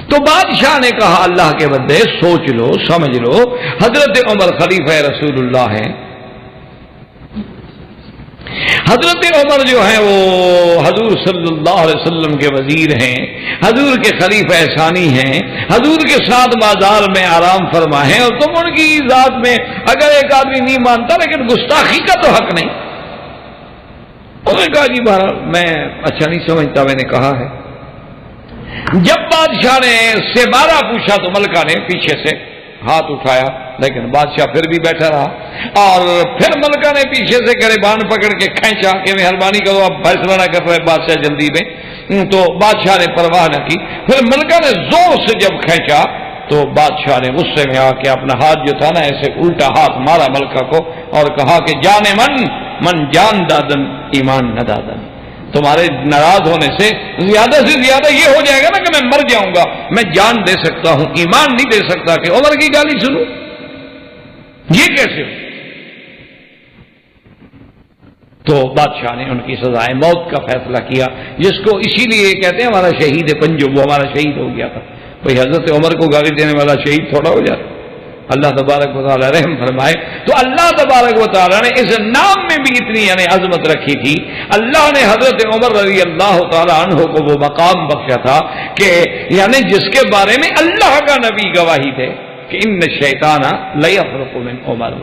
تو بادشاہ نے کہا اللہ کے بندے سوچ لو، سمجھ لو، حضرت عمر خلیفہ رسول اللہ ہیں، حضرت عمر جو ہیں وہ حضور صلی اللہ علیہ وسلم کے وزیر ہیں، حضور کے خلیفہ ثانی ہیں، حضور کے ساتھ مازار میں آرام فرما ہیں، اور تم ان کی ذات میں اگر ایک آدمی نہیں مانتا لیکن گستاخی کا تو حق نہیں۔ انہوں نے کہا جی بہرحال میں اچھا نہیں سمجھتا، میں نے کہا ہے۔ جب بادشاہ نے سے بارہ پوچھا تو ملکہ نے پیچھے سے ہاتھ اٹھایا، لیکن بادشاہ پھر بھی بیٹھا رہا۔ اور پھر ملکہ نے پیچھے سے گریبان پکڑ کے کھینچا کہ مہربانی کرو اب فیصلہ نہ کر رہے بادشاہ جلدی میں، تو بادشاہ نے پرواہ نہ کی. پھر ملکہ نے زور سے جب کھینچا تو بادشاہ نے غصے میں آ کے اپنا ہاتھ جو تھا نا ایسے الٹا ہاتھ مارا ملکہ کو اور کہا کہ جانے من جان دادن ایمان نہ دادن. تمہارے ناراض ہونے سے زیادہ یہ ہو جائے گا نا کہ میں مر جاؤں گا، میں جان دے سکتا ہوں ایمان نہیں دے سکتا کہ عمر کی گالی سنوں، یہ کیسے ہو؟ تو بادشاہ نے ان کی سزائے موت کا فیصلہ کیا، جس کو اسی لیے کہتے ہیں ہمارا شہید پنجو، وہ ہمارا شہید ہو گیا تھا. بھئی حضرت عمر کو گالی دینے والا شہید تھوڑا ہو جاتا. اللہ تبارک و تعالیٰ رحم فرمائے. تو اللہ تبارک و تعالیٰ نے اس نام میں بھی اتنی یعنی عظمت رکھی تھی. اللہ نے حضرت عمر رضی اللہ تعالیٰ عنہ کو وہ مقام بخشا تھا کہ یعنی جس کے بارے میں اللہ کا نبی گواہی دے کہ ان الشیطان لیفرق من عمر.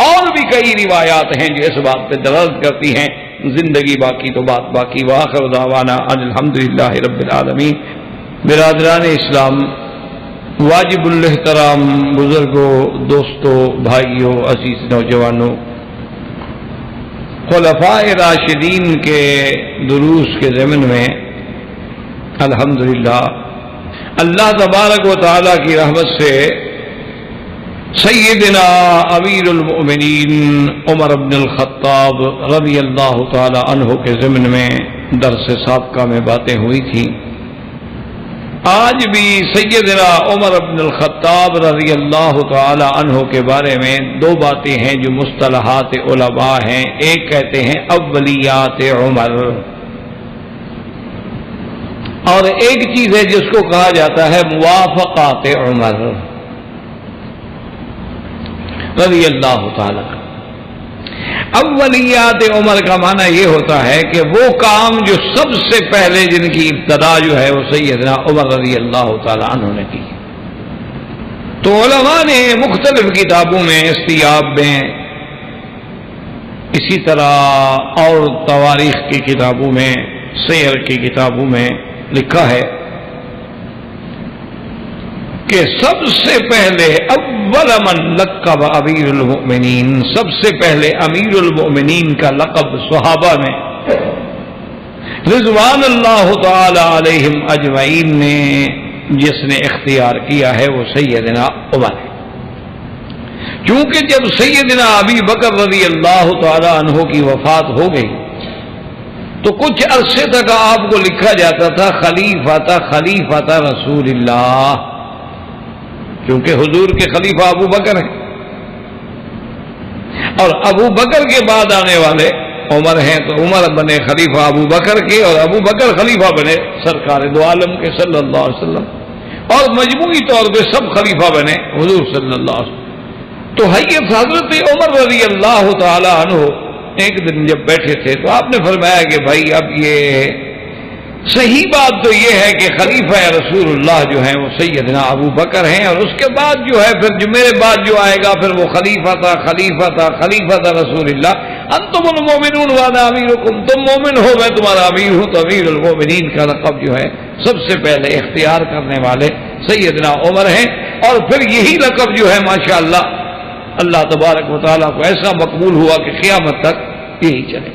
اور بھی کئی روایات ہیں جو اس بات پہ دلالت کرتی ہیں. زندگی باقی تو بات باقی. وآخر دعوانا ان الحمدللہ رب العالمین. برادران اسلام، واجب الاحترام بزرگوں، دوستوں، بھائیوں، عزیز نوجوانوں، خلفاء راشدین کے دروس کے ضمن میں الحمدللہ اللہ تبارک و تعالیٰ کی رحمت سے سیدنا امیر المؤمنین عمر بن الخطاب رضی اللہ تعالی عنہ کے ضمن میں درس سابقہ میں باتیں ہوئی تھیں. آج بھی سیدنا عمر بن الخطاب رضی اللہ تعالی عنہ کے بارے میں دو باتیں ہیں جو مصطلحات علماء ہیں. ایک کہتے ہیں اولیات عمر، اور ایک چیز ہے جس کو کہا جاتا ہے موافقات عمر رضی اللہ تعالی. اولیات عمر کا معنی یہ ہوتا ہے کہ وہ کام جو سب سے پہلے جن کی ابتدا جو ہے وہ سیدنا عمر رضی اللہ تعالی عنہ نے کی. تو علماء نے مختلف کتابوں میں، استیاب میں، اسی طرح اور تواریخ کی کتابوں میں، سیر کی کتابوں میں لکھا ہے کہ سب سے پہلے اول من لقب امیر المؤمنین، سب سے پہلے امیر المؤمنین کا لقب صحابہ میں رضوان اللہ تعالی علیہم اجمعین نے جس نے اختیار کیا ہے وہ سیدنا عمر ہے. چونکہ جب سیدنا ابی بکر رضی اللہ تعالی عنہ کی وفات ہو گئی تو کچھ عرصے تک آپ کو لکھا جاتا تھا خلیفہ رسول اللہ، کیونکہ حضور کے خلیفہ ابو بکر ہیں اور ابو بکر کے بعد آنے والے عمر ہیں، تو عمر بنے خلیفہ ابو بکر کے اور ابو بکر خلیفہ بنے سرکار دو عالم کے صلی اللہ علیہ وسلم، اور مجموعی طور پہ سب خلیفہ بنے حضور صلی اللہ علیہ وسلم. تو حضرت عمر رضی اللہ تعالی عنہ ایک دن جب بیٹھے تھے تو آپ نے فرمایا کہ بھائی اب یہ صحیح بات تو یہ ہے کہ خلیفہ رسول اللہ جو ہیں وہ سیدنا ابو بکر ہیں، اور اس کے بعد جو ہے پھر جو میرے بعد جو آئے گا پھر وہ خلیفہ تھا رسول اللہ. انتم المؤمنون وانا امیرکم، تم مومن ہو میں تمہارا امیر ہوں. تو امیر المؤمنین کا لقب جو ہے سب سے پہلے اختیار کرنے والے سیدنا عمر ہیں، اور پھر یہی لقب جو ہے ماشاءاللہ اللہ تبارک و تعالیٰ کو ایسا مقبول ہوا کہ قیامت تک یہی چلے.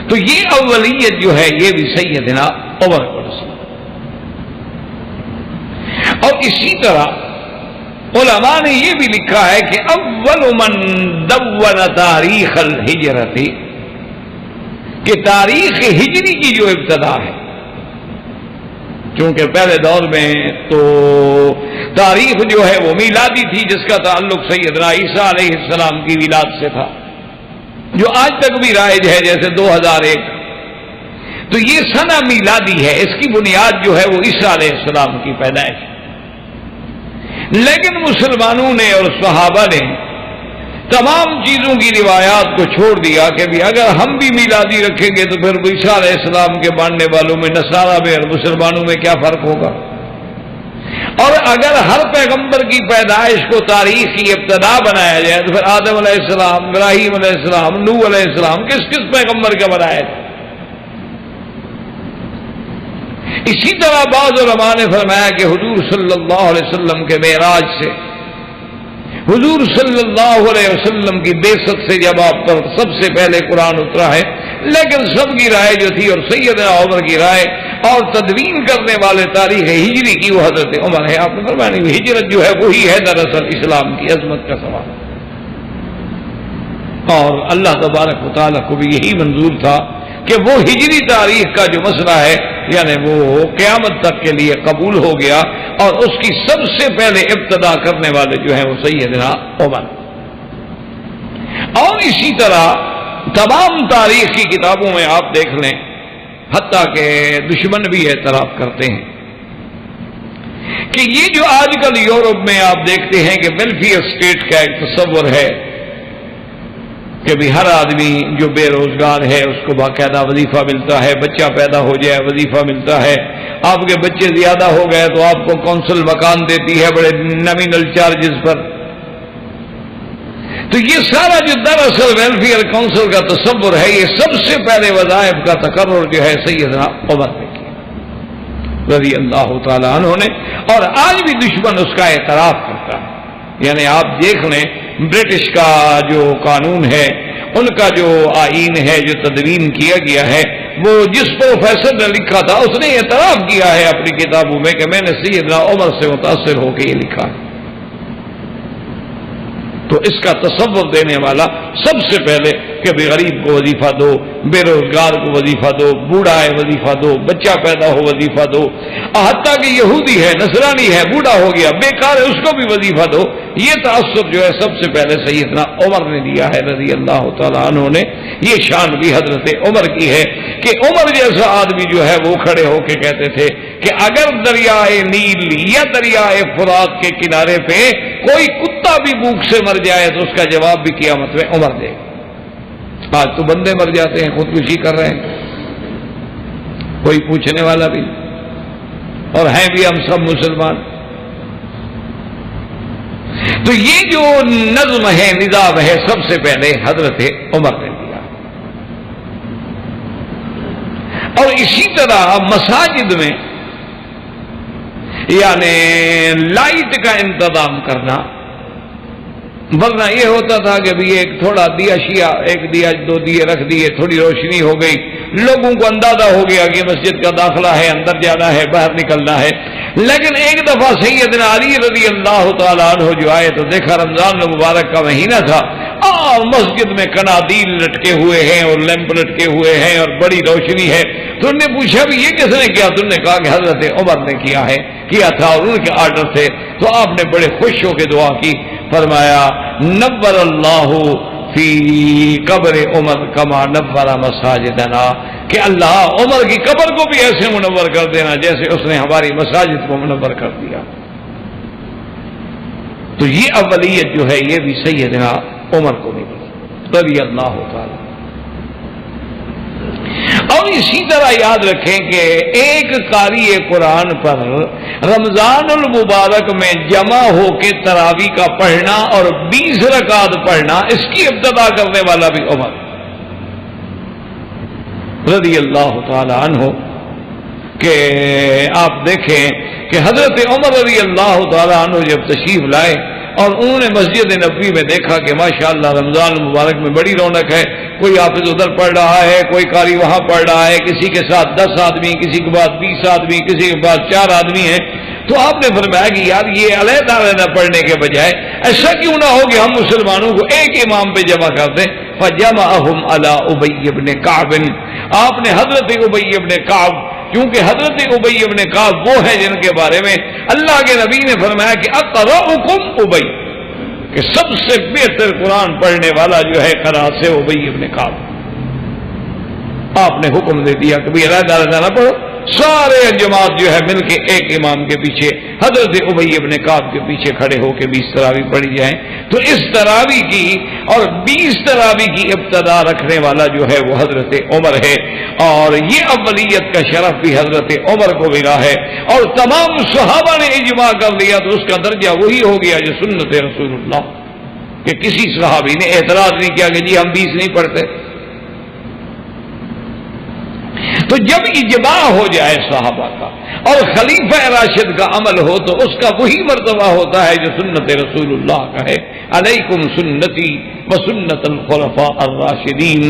تو یہ اولیت جو ہے یہ بھی سیدنا عمر کو نصیب. اور اسی طرح علماء نے یہ بھی لکھا ہے کہ اول من دون تاریخ الہجرت، کہ تاریخ ہجری کی جو ابتدا ہے، چونکہ پہلے دور میں تو تاریخ جو ہے وہ میلادی تھی جس کا تعلق سیدنا عیسیٰ علیہ السلام کی ولادت سے تھا، جو آج تک بھی رائج ہے جیسے 2001. تو یہ سنہ میلادی ہے، اس کی بنیاد جو ہے وہ عیسیٰ علیہ السلام کی پیدائش. لیکن مسلمانوں نے اور صحابہ نے تمام چیزوں کی روایات کو چھوڑ دیا کہ بھی اگر ہم بھی میلادی رکھیں گے تو پھر عیسیٰ علیہ السلام کے ماننے والوں میں نصارہ میں اور مسلمانوں میں کیا فرق ہوگا. اور اگر ہر پیغمبر کی پیدائش کو تاریخ کی ابتدا بنایا جائے تو پھر آدم علیہ السلام، ابراہیم علیہ السلام، نوح علیہ السلام کس پیغمبر کا بنایا جائے. اسی طرح بعض علماء نے فرمایا کہ حضور صلی اللہ علیہ وسلم کے معراج سے حضور صلی اللہ علیہ وسلم کی بعثت سے جب آپ پر سب سے پہلے قرآن اترا ہے، لیکن سب کی رائے جو تھی اور سیدنا عمر کی رائے اور تدوین کرنے والے تاریخ ہجری کی وہ حضرت عمر ہے۔ آپ نے فرمایا نہیں، ہجرت جو ہے وہی ہے دراصل اسلام کی عظمت کا سوال، اور اللہ تبارک و تعالیٰ کو بھی یہی منظور تھا کہ وہ ہجری تاریخ کا جو مسئلہ ہے یعنی وہ قیامت تک کے لیے قبول ہو گیا، اور اس کی سب سے پہلے ابتدا کرنے والے جو ہیں وہ سیدنا عمر۔ اور اسی طرح تمام تاریخ کی کتابوں میں آپ دیکھ لیں، حتیٰ کہ دشمن بھی اعتراف کرتے ہیں کہ یہ جو آج کل یورپ میں آپ دیکھتے ہیں کہ ویلفیئر اسٹیٹ کا ایک تصور ہے کہ بھی ہر آدمی جو بے روزگار ہے اس کو باقاعدہ وظیفہ ملتا ہے، بچہ پیدا ہو جائے وظیفہ ملتا ہے، آپ کے بچے زیادہ ہو گئے تو آپ کو کونسل مکان دیتی ہے بڑے نامینل چارجز پر۔ تو یہ سارا جو دراصل ویلفیئر کونسل کا تصور ہے، یہ سب سے پہلے وظائف کا تقرر جو ہے سیدنا عمر نے کیا رضی اللہ تعالیٰ عنہ نے، اور آج بھی دشمن اس کا اعتراف کرتا ہے۔ یعنی آپ دیکھ لیں برٹش کا جو قانون ہے، ان کا جو آئین ہے جو تدوین کیا گیا ہے، وہ جس پروفیسر نے لکھا تھا اس نے اعتراف کیا ہے اپنی کتابوں میں کہ میں نے سیدنا عمر سے متاثر ہو کے یہ لکھا ہے۔ تو اس کا تصور دینے والا سب سے پہلے کہ بھی غریب کو وظیفہ دو، بے روزگار کو وظیفہ دو، بوڑھا ہے وظیفہ دو، بچہ پیدا ہو وظیفہ دو، حتیٰ کہ یہودی ہے، نصرانی ہے، بوڑھا ہو گیا، بیکار ہے، اس کو بھی وظیفہ دو۔ یہ تعصب جو ہے سب سے پہلے سیدنا عمر نے دیا ہے رضی اللہ تعالیٰ عنہ نے۔ یہ شان بھی حضرت عمر کی ہے کہ عمر جیسا آدمی جو ہے وہ کھڑے ہو کے کہتے تھے کہ اگر دریائے نیل یا دریائے فرات کے کنارے پہ کوئی کتا بھی بھوک سے مر جائے تو اس کا جواب بھی قیامت میں عمر دے گا۔ آج تو بندے مر جاتے ہیں، خودکشی کر رہے ہیں، کوئی پوچھنے والا بھی، اور ہیں بھی ہم سب مسلمان۔ تو یہ جو نظم ہے، نظام ہے، سب سے پہلے حضرت عمر نے دیا۔ اور اسی طرح مساجد میں یعنی لائٹ کا انتظام کرنا، ورنہ یہ ہوتا تھا کہ بھی ایک تھوڑا دیا شیا، ایک دیا دو دیے رکھ دیے، تھوڑی روشنی ہو گئی، لوگوں کو اندازہ ہو گیا کہ مسجد کا داخلہ ہے، اندر جانا ہے، باہر نکلنا ہے۔ لیکن ایک دفعہ سیدنا علی رضی اللہ تعالیٰ عنہ جو آئے تو دیکھا رمضان المبارک کا مہینہ تھا، مسجد میں قنادیل لٹکے ہوئے ہیں اور لیمپ لٹکے ہوئے ہیں اور بڑی روشنی ہے۔ تو انہوں نے پوچھا بھی یہ کس نے کیا؟ تو انہوں نے کہا کہ حضرت عمر نے کیا تھا اور ان کے آرڈر تھے۔ تو آپ نے بڑے خوش ہو کے دعا کی، فرمایا نور اللہ فی قبر عمر کما نور مساجدنا، کہ اللہ عمر کی قبر کو بھی ایسے منور کر دینا جیسے اس نے ہماری مساجد کو منور کر دیا۔ تو یہ اولیت جو ہے یہ بھی سیدنا عمر کو ملی رضی اللہ تعالی۔ اور اسی طرح یاد رکھیں کہ ایک قاری قرآن پر رمضان المبارک میں جمع ہو کے تراویح کا پڑھنا اور 20 رکعت پڑھنا، اس کی ابتدا کرنے والا بھی عمر رضی اللہ تعالی عنہ۔ کہ آپ دیکھیں کہ حضرت عمر رضی اللہ تعالی عنہ جب تشریف لائے اور انہوں نے مسجد نبوی میں دیکھا کہ ماشاءاللہ رمضان المبارک میں بڑی رونق ہے، کوئی حافظ ادھر پڑھ رہا ہے، کوئی قاری وہاں پڑھ رہا ہے، کسی کے ساتھ 10 آدمی، کسی کے بعد 20 آدمی، کسی کے بعد 4 آدمی ہیں۔ تو آپ نے فرمایا کہ یار یہ علیحدہ علیحدہ پڑھنے کے بجائے ایسا کیوں نہ ہو کہ ہم مسلمانوں کو ایک امام پہ جمع کر دیں۔ فجمعهم على ابی بن کعب، آپ نے حضرت ابی بن کعب، کیونکہ حضرت ابی بن کعب وہ ہیں جن کے بارے میں اللہ کے نبی نے فرمایا کہ اقرؤکم ابی، کہ سب سے بہتر قرآن پڑھنے والا جو ہے قرأت سے ابی بن کعب۔ آپ نے حکم دے دیا کہ علیحدہ علیحدہ نہ پڑھو، سارے جماعت جو ہے مل کے ایک امام کے پیچھے حضرت ابی بن کعب کے پیچھے کھڑے ہو کے 20 تراویح پڑھی جائیں۔ تو اس تراویح کی اور 20 تراویح کی ابتدا رکھنے والا جو ہے وہ حضرت عمر ہے، اور یہ اولیت کا شرف بھی حضرت عمر کو ملا ہے، اور تمام صحابہ نے اجماع کر لیا تو اس کا درجہ وہی ہو گیا جو سنت رسول اللہ، کہ کسی صحابی نے اعتراض نہیں کیا کہ جی ہم 20 نہیں پڑھتے۔ تو جب اجماع ہو جائے صحابہ کا اور خلیفہ راشد کا عمل ہو تو اس کا وہی مرتبہ ہوتا ہے جو سنت رسول اللہ کا ہے. علیکم سنتی وسنت الخلفاء الراشدین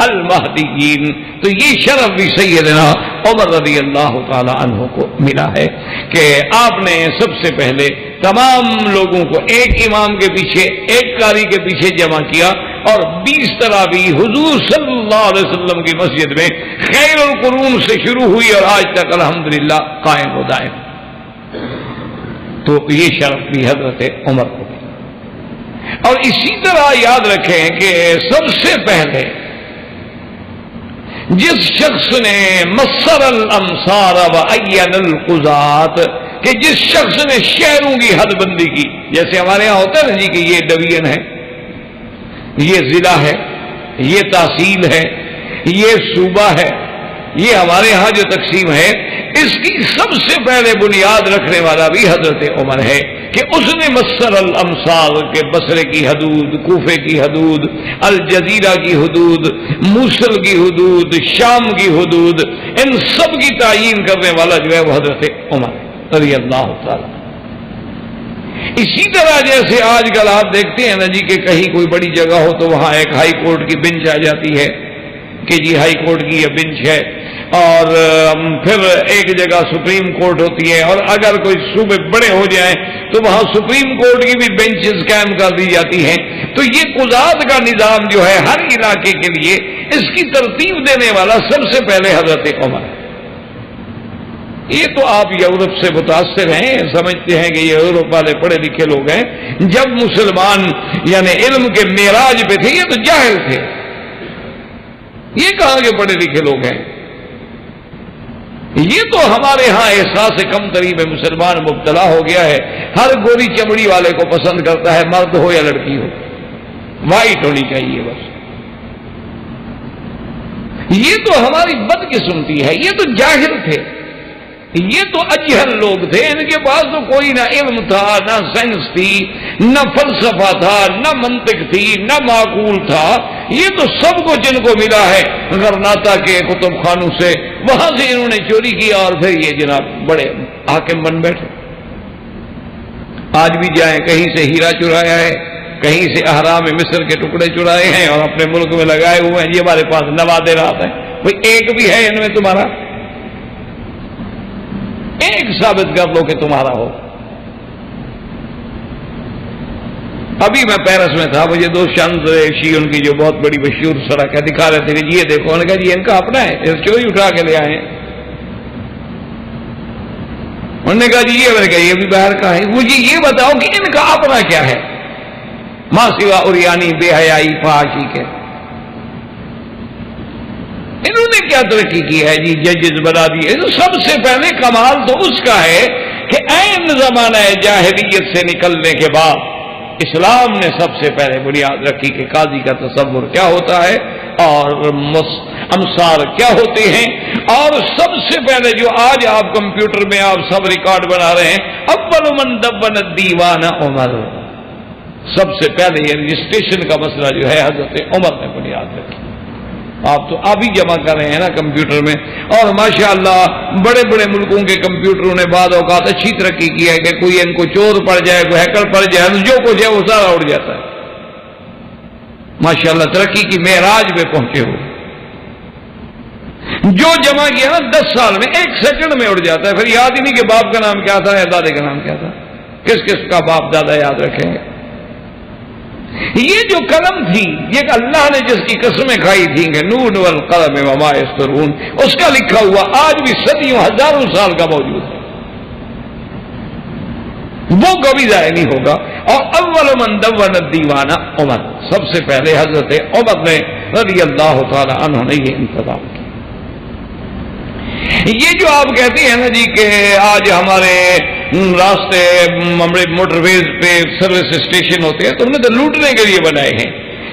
المہدیین. تو یہ شرف بھی سیدنا عمر رضی اللہ تعالی عنہ کو ملا ہے کہ آپ نے سب سے پہلے تمام لوگوں کو ایک امام کے پیچھے ایک قاری کے پیچھے جمع کیا اور 20 تراویح حضور صلی اللہ علیہ وسلم کی مسجد میں خیر القرون سے شروع ہوئی اور آج تک الحمدللہ قائم و دائم. تو یہ شرف بھی حضرت عمر کو. اور اسی طرح یاد رکھیں کہ سب سے پہلے جس شخص نے مصر الامصار وعین القضات، کہ جس شخص نے شہروں کی حد بندی کی، جیسے ہمارے ہاں ہوتا ہے نا جی کہ یہ ڈویژن ہے، یہ ضلع ہے، یہ تحصیل ہے، یہ صوبہ ہے، یہ ہمارے ہاں جو تقسیم ہے اس کی سب سے پہلے بنیاد رکھنے والا بھی حضرت عمر ہے کہ اس نے مصر الامصار کے بصرے کی حدود، کوفے کی حدود، الجزیرہ کی حدود، موصل کی حدود، شام کی حدود، ان سب کی تعیین کرنے والا جو ہے وہ حضرت عمر رضی اللہ تعالی. اسی طرح جیسے آج کل آپ دیکھتے ہیں نا جی کہ کہیں کوئی بڑی جگہ ہو تو وہاں ایک ہائی کورٹ کی بینچ آ جاتی ہے کہ جی ہائی کورٹ کی یہ بینچ ہے، اور پھر ایک جگہ سپریم کورٹ ہوتی ہے، اور اگر کوئی صوبے بڑے ہو جائیں تو وہاں سپریم کورٹ کی بھی بینچز قائم کر دی جاتی ہیں. تو یہ قضات کا نظام جو ہے ہر علاقے کے لیے اس کی ترتیب دینے والا سب سے پہلے حضرت عمر ہے. یہ تو آپ یورپ سے متاثر ہیں، سمجھتے ہیں کہ یہ یورپ والے پڑھے لکھے لوگ ہیں. جب مسلمان یعنی علم کے معراج پہ تھے یہ تو جاہل تھے، یہ کہاں کے پڑھے لکھے لوگ ہیں. یہ تو ہمارے ہاں احساس کم تری میں مسلمان مبتلا ہو گیا ہے، ہر گوری چمڑی والے کو پسند کرتا ہے، مرد ہو یا لڑکی ہو، وائٹ ہونی چاہیے بس. یہ تو ہماری بدقسمتی ہے. یہ تو جاہل تھے، یہ تو اجہل لوگ تھے، ان کے پاس تو کوئی نہ علم تھا، نہ سائنس تھی، نہ فلسفہ تھا، نہ منطق تھی، نہ معقول تھا. یہ تو سب کو جن کو ملا ہے غرناطہ کے کتب خانوں سے، وہاں سے انہوں نے چوری کیا اور پھر یہ جناب بڑے حاکم بن بیٹھے. آج بھی جائیں کہیں سے ہیرا چرایا ہے، کہیں سے احرام مصر کے ٹکڑے چرائے ہیں اور اپنے ملک میں لگائے ہوئے ہیں. یہ ہمارے پاس نوادرات ہیں، کوئی ایک بھی ہے ان میں تمہارا؟ ایک ثابت کر لو کہ تمہارا ہو. ابھی میں پیرس میں تھا، مجھے دو شانزلیزے ان کی جو بہت بڑی مشہور سڑک ہے دکھا رہے تھے کہ یہ دیکھو. انہوں نے کہا جی ان کا اپنا ہے، چوری اٹھا کے لے آئے ہیں. انہوں نے کہا جی یہ، میں نے کہا یہ بھی باہر کا ہے. مجھے یہ بتاؤ کہ ان کا اپنا کیا ہے ماں سوا اوریانی بے حیائی فحاشی کے؟ انہوں نے کیا ترقی کی ہے جی؟ ججز بنا دیے. سب سے پہلے کمال تو اس کا ہے کہ عین زمانہ جاہلیت سے نکلنے کے بعد اسلام نے سب سے پہلے بنیاد رکھی کہ قاضی کا تصور کیا ہوتا ہے اور امصار کیا ہوتے ہیں. اور سب سے پہلے جو آج آپ کمپیوٹر میں آپ سب ریکارڈ بنا رہے ہیں، اول من دون الدیوان عمر، سب سے پہلے یہ رجسٹریشن کا مسئلہ جو ہے حضرت عمر نے بنیاد رکھی. آپ تو ابھی جمع کر رہے ہیں نا کمپیوٹر میں، اور ماشاءاللہ بڑے بڑے ملکوں کے کمپیوٹروں نے بعد اوقات اچھی ترقی کی ہے کہ کوئی ان کو چور پڑ جائے، کوئی ہیکر پڑ جائے، جو کچھ ہے وہ سارا اڑ جاتا ہے. ماشاءاللہ ترقی کی معراج پہ پہنچے ہوئے. جو جمع کیا نا 10 سال میں 1 سیکنڈ میں اڑ جاتا ہے. پھر یاد ہی نہیں کہ باپ کا نام کیا تھا یا دادے کا نام کیا تھا. کس کس کا باپ دادا یاد رکھیں گے؟ یہ جو قلم تھی، یہ اللہ نے جس کی قسمیں کھائی تھیں کہ نون والقلم وما یسطرون، اس کا لکھا ہوا آج بھی صدیوں ہزاروں سال کا موجود ہے، وہ کبھی ضائع نہیں ہوگا. اور اول من دون الدیوان عمر، سب سے پہلے حضرت عمر نے رضی اللہ تعالی عنہ نے یہ انتظام کیا. یہ جو آپ کہتے ہیں نا جی کہ آج ہمارے راستے موٹر ویز پہ سروس اسٹیشن ہوتے ہیں تو انہوں نے تو لوٹنے کے لیے بنائے ہیں.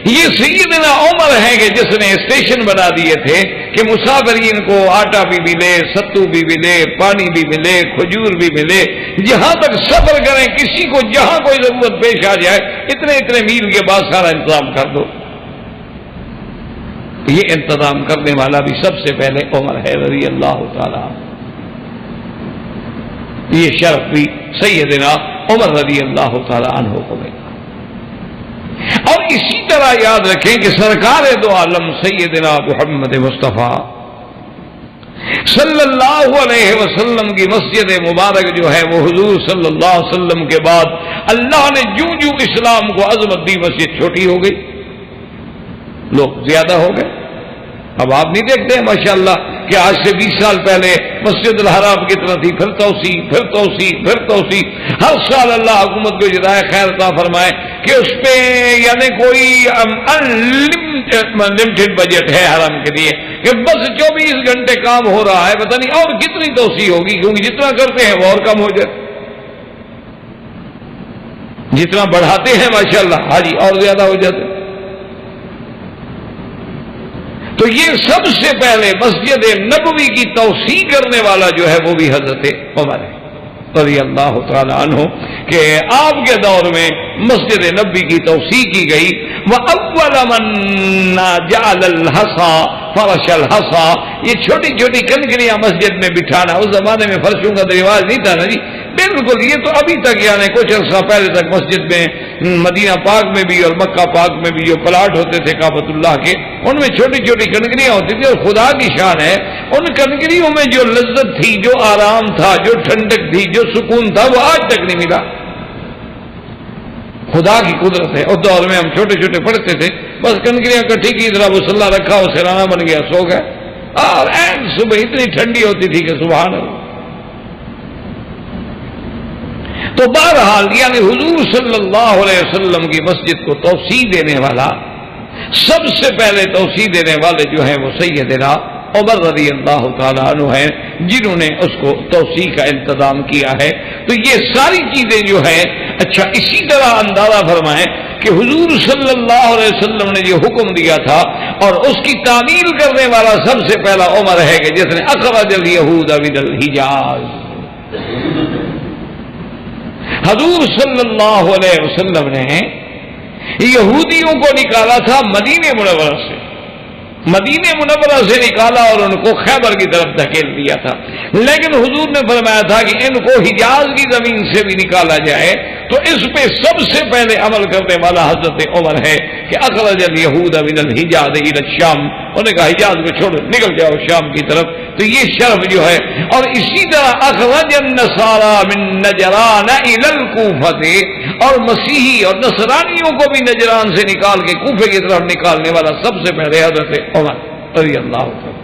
یہ سیدنا عمر ہے کہ جس نے اسٹیشن بنا دیے تھے کہ مسافرین کو آٹا بھی ملے، ستو بھی ملے، پانی بھی ملے، کھجور بھی ملے، جہاں تک سفر کریں کسی کو جہاں کوئی ضرورت پیش آ جائے اتنے میل کے بعد سارا انتظام کر دو. یہ انتظام کرنے والا بھی سب سے پہلے عمر ہے رضی اللہ تعالی. یہ شرف بھی سیدنا عمر رضی اللہ تعالی عنہ کو ملا۔ اور اسی طرح یاد رکھیں کہ سرکار دو عالم سیدنا محمد مصطفیٰ صلی اللہ علیہ وسلم کی مسجد مبارک جو ہے وہ حضور صلی اللہ علیہ وسلم کے بعد اللہ نے جو جو اسلام کو عظمت دی مسجد چھوٹی ہو گئی، لوگ زیادہ ہو گئے۔ اب آپ نہیں دیکھتے ہیں ماشاءاللہ کہ آج سے 20 سال پہلے مسجد الحرام کی طرح تھی، پھر توسیع پھر توسیع پھر توسیع، ہر سال اللہ حکومت کو جزائے خیر عطا فرمائے کہ اس پہ یعنی کوئی انلمیٹڈ بجٹ ہے حرم کے لیے کہ بس 24 گھنٹے کام ہو رہا ہے، پتہ نہیں اور کتنی توسیع ہوگی، کیونکہ جتنا کرتے ہیں وہ اور کم ہو جاتے، جتنا بڑھاتے ہیں ماشاءاللہ حاجی اور زیادہ ہو جاتے۔ تو یہ سب سے پہلے مسجد نبوی کی توسیع کرنے والا جو ہے وہ بھی حضرت عمر ہے رضی اللہ تعالی عنہ، کہ آپ کے دور میں مسجد نبوی کی توسیع کی گئی۔ وَأَوَّلَ مَنْ جَعَلَ الْحَصَى فَرَشَ الْحَصَى، یہ چھوٹی چھوٹی کنکریاں مسجد میں بٹھانا، اس زمانے میں فرشوں کا رواج نہیں تھا نا جی، بالکل یہ تو ابھی تک یعنی کچھ عرصہ پہلے تک مسجد میں مدینہ پاک میں بھی اور مکہ پاک میں بھی جو پلاٹ ہوتے تھے کعبۃ اللہ کے، ان میں چھوٹی چھوٹی کنکریاں ہوتی تھی، اور خدا کی شان ہے ان کنکریوں میں جو لذت تھی، جو آرام تھا، جو ٹھنڈک تھی، جو سکون تھا، وہ آج تک نہیں ملا۔ خدا کی قدرت ہے۔ اس دور میں ہم چھوٹے چھوٹے پڑھتے تھے، بس کنکریاں کٹھی کی طرح مسلح رکھا، وہ سرانا بن گیا، سو گئے، اور این صبح اتنی ٹھنڈی ہوتی تھی کہ سبحان اللہ۔ تو بہرحال یعنی حضور صلی اللہ علیہ وسلم کی مسجد کو توسیع دینے والا، سب سے پہلے توسیع دینے والے جو ہیں وہ سیدنا عمر رضی اللہ تعالیٰ عنہ ہیں، جنہوں نے اس کو توسیع کا انتظام کیا ہے۔ تو یہ ساری چیزیں جو ہیں، اچھا اسی طرح اندازہ فرمائیں کہ حضور صلی اللہ علیہ وسلم نے جو حکم دیا تھا اور اس کی تعمیل کرنے والا سب سے پہلا عمر ہے کہ جس نے اخرج الیہود من الحجاز، حضور صلی اللہ علیہ وسلم نے یہودیوں کو نکالا تھا مدینہ منورہ سے، مدینہ منورہ سے نکالا اور ان کو خیبر کی طرف دھکیل دیا تھا، لیکن حضور نے فرمایا تھا کہ ان کو حجاز کی زمین سے بھی نکالا جائے، تو اس پہ سب سے پہلے عمل کرنے والا حضرت عمر ہے کہ اخرج الیہود من الحجاز الی الشام، انہوں نے کہا حجاز کو چھوڑو، نکل جاؤ شام کی طرف۔ تو یہ شرف جو ہے، اور اسی طرح اخرج النصارى من نجران الی الکوفہ، اور مسیحی اور نصرانیوں کو بھی نجران سے نکال کے کوفے کی طرف نکالنے والا سب سے پہلے حضرت عمر رضی اللہ عنہ۔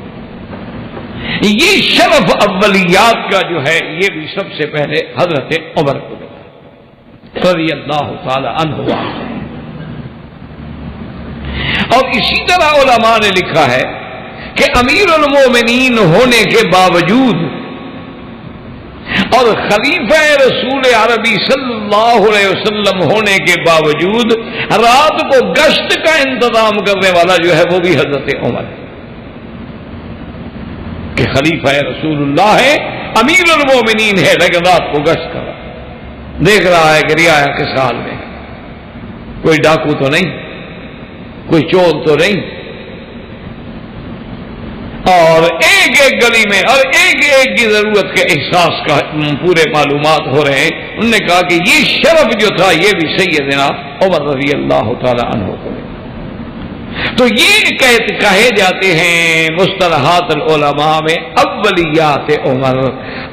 یہ شرف اولیات کا جو ہے یہ بھی سب سے پہلے حضرت عمر کو ملا رضی اللہ تعالی عنہ۔ اور اسی طرح علماء نے لکھا ہے کہ امیر المومنین ہونے کے باوجود اور خلیفہ رسول عربی صلی اللہ علیہ وسلم ہونے کے باوجود رات کو گشت کا انتظام کرنے والا جو ہے وہ بھی حضرت عمر ہے، کہ خلیفہ رسول اللہ ہے، امیر المومنین ہے، لیکن رات کو گشت کر رہا، دیکھ رہا ہے کہ رعایا کس حال میں، کوئی ڈاکو تو نہیں، کوئی چور تو نہیں، اور ایک ایک گلی میں اور ایک ایک کی ضرورت کے احساس کا پورے معلومات ہو رہے ہیں۔ انہوں نے کہا کہ یہ شرف جو تھا یہ بھی سیدنا عمر رضی اللہ تعالی عنہ کو ملا۔ تو یہ کہے جاتے ہیں مصطلحات العلماء میں اولیات عمر۔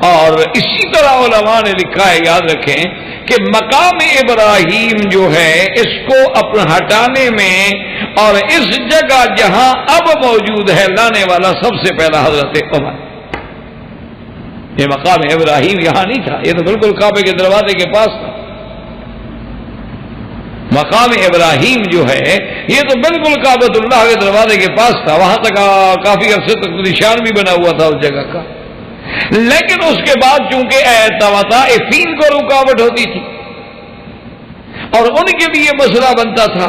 اور اسی طرح علماء نے لکھا ہے، یاد رکھیں کہ مقام ابراہیم جو ہے اس کو اپنا ہٹانے میں اور اس جگہ جہاں اب موجود ہے لانے والا سب سے پہلا حضرت عمر۔ یہ مقام ابراہیم یہاں نہیں تھا، یہ تو بالکل کعبے کے دروازے کے پاس تھا۔ مقام ابراہیم جو ہے یہ تو بالکل کعبۃ اللہ کے دروازے کے پاس تھا، وہاں تک کافی عرصے تک نشان بھی بنا ہوا تھا اس جگہ کا، لیکن اس کے بعد چونکہ طوائفین کو رکاوٹ ہوتی تھی اور ان کے لیے مسئلہ بنتا تھا،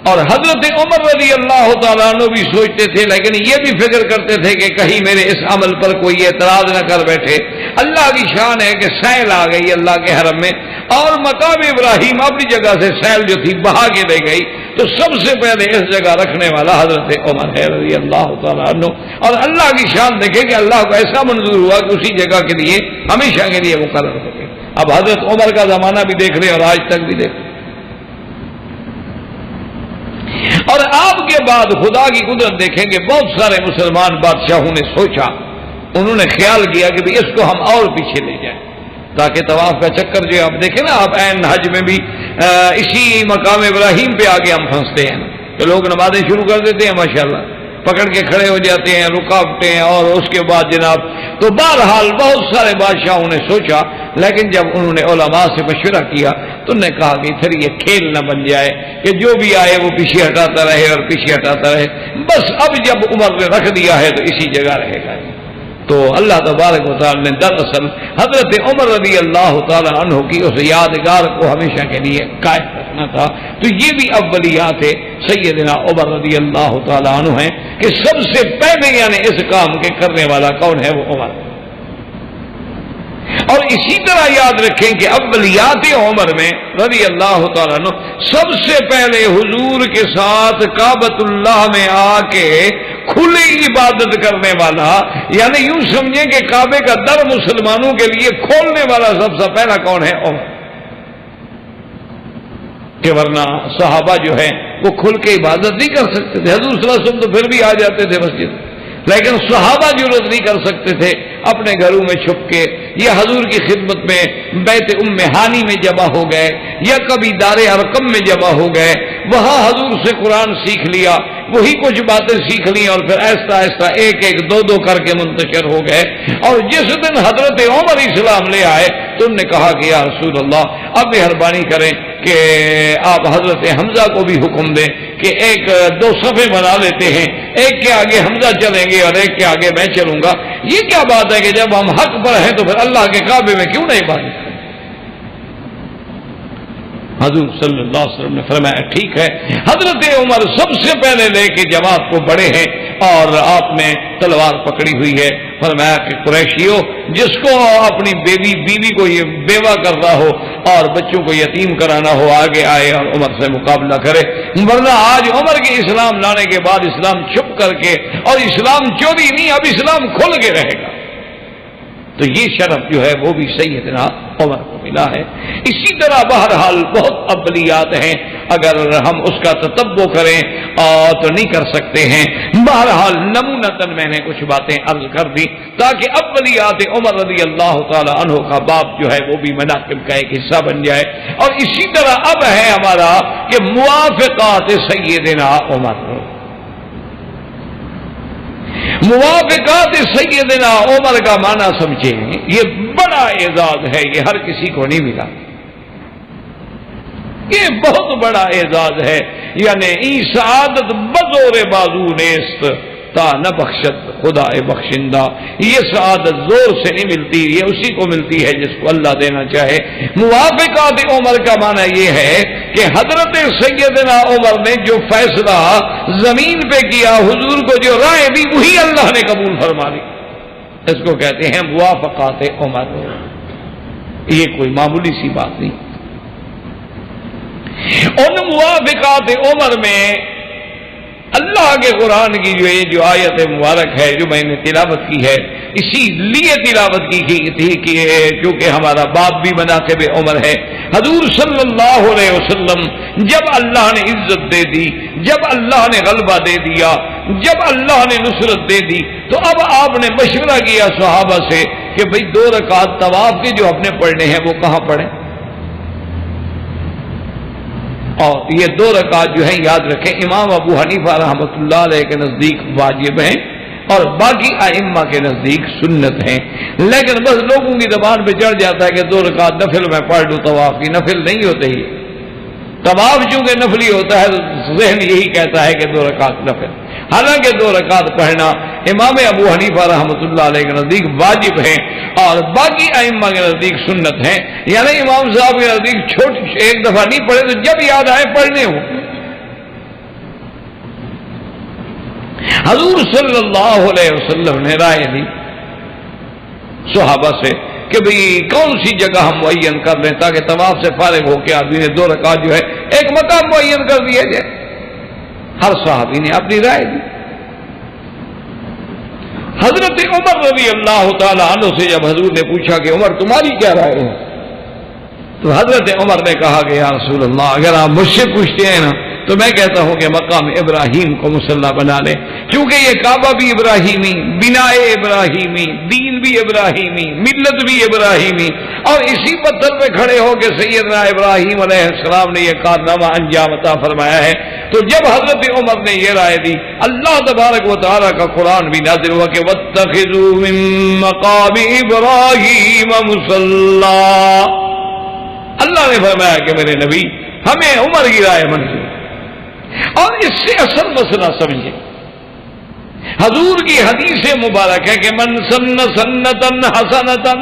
اور حضرت عمر رضی اللہ تعالیٰ عنہ بھی سوچتے تھے، لیکن یہ بھی فکر کرتے تھے کہ کہیں میرے اس عمل پر کوئی اعتراض نہ کر بیٹھے۔ اللہ کی شان ہے کہ سیل آ گئی اللہ کے حرم میں، اور مقام ابراہیم اپنی جگہ سے سیل جو تھی بہا کے لے گئی، تو سب سے پہلے اس جگہ رکھنے والا حضرت عمر ہے رضی اللہ تعالیٰ عنہ۔ اور اللہ کی شان دیکھے کہ اللہ کو ایسا منظور ہوا کہ اسی جگہ کے لیے ہمیشہ کے لیے مقرر ہو گئے۔ اب حضرت عمر کا زمانہ بھی دیکھ رہے اور آج تک بھی دیکھ رہے۔ اور آپ کے بعد خدا کی قدرت دیکھیں کہ بہت سارے مسلمان بادشاہوں نے سوچا، انہوں نے خیال کیا کہ اس کو ہم اور پیچھے لے جائیں تاکہ طواف کا چکر جو آپ دیکھیں نا، آپ عین حج میں بھی اسی مقام ابراہیم پہ آگے ہم پھنستے ہیں کہ لوگ نمازیں شروع کر دیتے ہیں، ماشاءاللہ پکڑ کے کھڑے ہو جاتے ہیں، رکاوٹیں، اور اس کے بعد جناب تو بہرحال بہت سارے بادشاہوں نے سوچا، لیکن جب انہوں نے علماء سے مشورہ کیا تو انہوں نے کہا کہ پھر یہ کھیل نہ بن جائے کہ جو بھی آئے وہ پیچھے ہٹاتا رہے اور پیچھے ہٹاتا رہے، بس اب جب عمر نے رکھ دیا ہے تو اسی جگہ رہے گا۔ تو اللہ تبارک و تعالی نے دراصل حضرت عمر رضی اللہ تعالی عنہ کی اس یادگار کو ہمیشہ کے لیے قائم رکھنا تھا۔ تو یہ بھی اولیات سیدنا عمر رضی اللہ تعالی عنہ ہیں کہ سب سے پہلے یعنی اس کام کے کرنے والا کون ہے؟ وہ عمر۔ اور اسی طرح یاد رکھیں کہ اولیات عمر میں رضی اللہ تعالیٰ عنہ سب سے پہلے حضور کے ساتھ کعبۃ اللہ میں آ کے کھلی عبادت کرنے والا، یعنی یوں سمجھیں کہ کعبے کا در مسلمانوں کے لیے کھولنے والا سب سے پہلا کون ہے؟ عمر۔ کہ ورنہ صحابہ جو ہیں وہ کھل کے عبادت نہیں کر سکتے تھے، حضور صلی اللہ علیہ وسلم تو پھر بھی آ جاتے تھے مسجد، لیکن صحابہ جرأت نہیں کر سکتے تھے اپنے گھروں میں چھپ کے، یا حضور کی خدمت میں بیت ام ہانی میں جمع ہو گئے، یا کبھی دار ارقم میں جمع ہو گئے، وہاں حضور سے قرآن سیکھ لیا، وہی کچھ باتیں سیکھ لی اور پھر آہستہ آہستہ ایک ایک دو دو کر کے منتشر ہو گئے۔ اور جس دن حضرت عمر اسلام لے آئے تو انہوں نے کہا کہ یا رسول اللہ اب مہربانی کریں کہ آپ حضرت حمزہ کو بھی حکم دیں کہ ایک دو صفے بنا لیتے ہیں، ایک کے آگے حمزہ چلیں گے اور ایک کے آگے میں چلوں گا۔ یہ کیا بات ہے کہ جب ہم حق پر ہیں تو پھر اللہ کے کعبے میں کیوں نہیں عبادت کریں؟ حضور صلی اللہ علیہ وسلم نے فرمایا ٹھیک ہے۔ حضرت عمر سب سے پہلے لے کے جماعت کو بڑے ہیں اور آپ نے تلوار پکڑی ہوئی ہے۔ فرمایا کہ قریشیوں، جس کو اپنی بیوی کو یہ بیوہ کرنا ہو اور بچوں کو یتیم کرانا ہو آگے آئے اور عمر سے مقابلہ کرے، ورنہ آج عمر کے اسلام لانے کے بعد اسلام چھپ کر کے، اور اسلام چوری نہیں، اب اسلام کھل کے رہے گا۔ تو یہ شرف جو ہے وہ بھی سیدنا عمر کو ملا ہے۔ اسی طرح بہرحال بہت اولیات ہیں، اگر ہم اس کا تتبع کریں تو نہیں کر سکتے ہیں۔ بہرحال نمونتاً میں نے کچھ باتیں عرض کر دی تاکہ اولیات عمر رضی اللہ تعالی عنہ کا باب جو ہے وہ بھی مناقب کا ایک حصہ بن جائے۔ اور اسی طرح اب ہے ہمارا کہ موافقات سیدنا عمر، موافقات سیدنا عمر کا معنی سمجھیں، یہ بڑا اعزاز ہے، یہ ہر کسی کو نہیں ملا، یہ بہت بڑا اعزاز ہے۔ یعنی ای سعادت بزور بازو نیست تا نہ بخشت خدا بخشندہ، یہ سعادت زور سے نہیں ملتی، یہ اسی کو ملتی ہے جس کو اللہ دینا چاہے۔ موافقات عمر کا معنی یہ ہے کہ حضرت سیدنا عمر نے جو فیصلہ زمین پہ کیا، حضور کو جو رائے دی، وہی اللہ نے قبول فرما لی، اس کو کہتے ہیں موافقات عمر۔ یہ کوئی معمولی سی بات نہیں۔ ان موافقات عمر میں اللہ کے قرآن کی جو آیت مبارک ہے جو میں نے تلاوت کی ہے، اسی لیے تلاوت کی تھی کہ کیونکہ ہمارا باب بھی مناقب عمر ہے۔ حضور صلی اللہ علیہ وسلم جب اللہ نے عزت دے دی، جب اللہ نے غلبہ دے دیا، جب اللہ نے نصرت دے دی، تو اب آپ نے مشورہ کیا صحابہ سے کہ بھئی 2 رکعت طواف کے جو اپنے پڑھنے ہیں وہ کہاں پڑھیں؟ اور یہ 2 رکعت جو ہیں یاد رکھیں امام ابو حنیفہ رحمۃ اللہ علیہ کے نزدیک واجب ہیں اور باقی ائمہ کے نزدیک سنت ہیں، لیکن بس لوگوں کی زبان پہ چڑھ جاتا ہے کہ 2 رکعت نفل میں پڑھ لوں، طواف کی نفل نہیں ہوتے ہی، طواف چونکہ نفلی ہوتا ہے ذہن یہی کہتا ہے کہ 2 رکعت نفل، حالانکہ 2 رکعت پڑھنا امام ابو حنیفہ رحمۃ اللہ علیہ کے نزدیک واجب ہیں اور باقی ائمہ کے نزدیک سنت ہیں۔ یعنی امام صاحب کے نزدیک ایک دفعہ نہیں پڑھے تو جب یاد آئے پڑھنے ہوں، حضور صلی اللہ علیہ وسلم نے رائے دی صحابہ سے کہ بھئی کون سی جگہ ہم معین کر لیں تاکہ طواف سے فارغ ہو کے آدمی نے 2 رکعت جو ہے ایک مقام معین کر دیا جائے. ہر صحابی نے اپنی رائے دی. حضرت عمر رضی اللہ تعالی عنہ سے جب حضور نے پوچھا کہ عمر تمہاری کیا رائے ہے، تو حضرت عمر نے کہا کہ یا رسول اللہ اگر آپ مجھ سے پوچھتے ہیں نا تو میں کہتا ہوں کہ مقام ابراہیم کو مصلی بنا لیں، کیونکہ یہ کعبہ بھی ابراہیمی، بناء ابراہیمی، دین بھی ابراہیمی، ملت بھی ابراہیمی، اور اسی پتھر پہ کھڑے ہو کے سیدنا ابراہیم علیہ السلام نے یہ کارنامہ انجام عطا فرمایا ہے. تو جب حضرت عمر نے یہ رائے دی، اللہ تبارک و تعالیٰ کا قرآن بھی نازل ہوا کہ وَاتَّخِذُوا مِن مَّقَامِ إِبْرَاهِيمَ مُصَلًّى. اللہ نے فرمایا کہ میرے نبی ہمیں عمر کی رائے منظور، اور اس سے اصل مسئلہ سمجھے. حضور کی حدیث مبارک ہے کہ من سن سنتن حسنتن،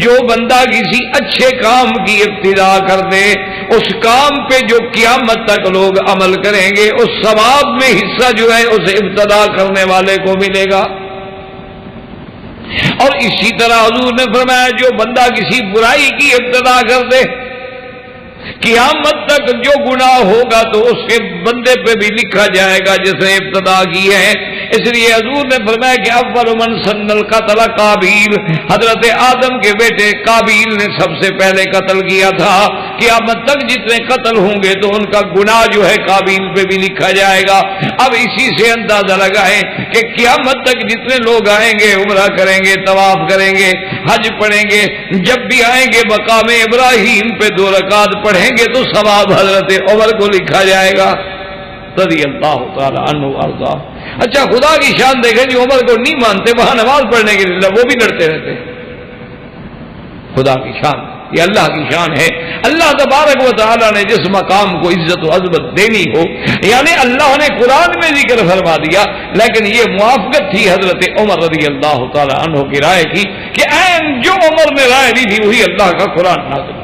جو بندہ کسی اچھے کام کی ابتدا کر دے اس کام پہ جو قیامت تک لوگ عمل کریں گے اس ثواب میں حصہ جو ہے اس ابتدا کرنے والے کو ملے گا. اور اسی طرح حضور نے فرمایا جو بندہ کسی برائی کی ابتدا کر دے قیامت تک جو گناہ ہوگا تو اس کے بندے پہ بھی لکھا جائے گا جس نے ابتدا کی ہے. اس لیے حضور نے فرمایا کہ اول من سن القتل قابیل، حضرت آدم کے بیٹے قابیل نے سب سے پہلے قتل کیا تھا. قیامت تک جتنے قتل ہوں گے تو ان کا گناہ جو ہے قابیل پہ بھی لکھا جائے گا. اب اسی سے اندازہ لگائیں کہ قیامت تک جتنے لوگ آئیں گے عمرہ کریں گے، طواف کریں گے، حج پڑھیں گے، جب بھی آئیں گے مقام ابراہیم پہ 2 رکعت پڑھیں گے تو ثواب حضرت عمر کو لکھا جائے گا رضی اللہ تعالی عنہ وارضا. اچھا خدا کی شان دیکھیں جو عمر کو نہیں مانتے وہاں نماز پڑھنے کے لیے وہ بھی لڑتے رہتے. خدا کی شان، یہ اللہ کی شان ہے. اللہ تبارک و تعالی نے جس مقام کو عزت و عظمت دینی ہو، یعنی اللہ نے قرآن میں ذکر فرما دیا، لیکن یہ موافقت تھی حضرت عمر رضی اللہ تعالی عنہ کی رائے کی کہ عین جو عمر نے رائے دی تھی وہی اللہ کا قرآن نازل.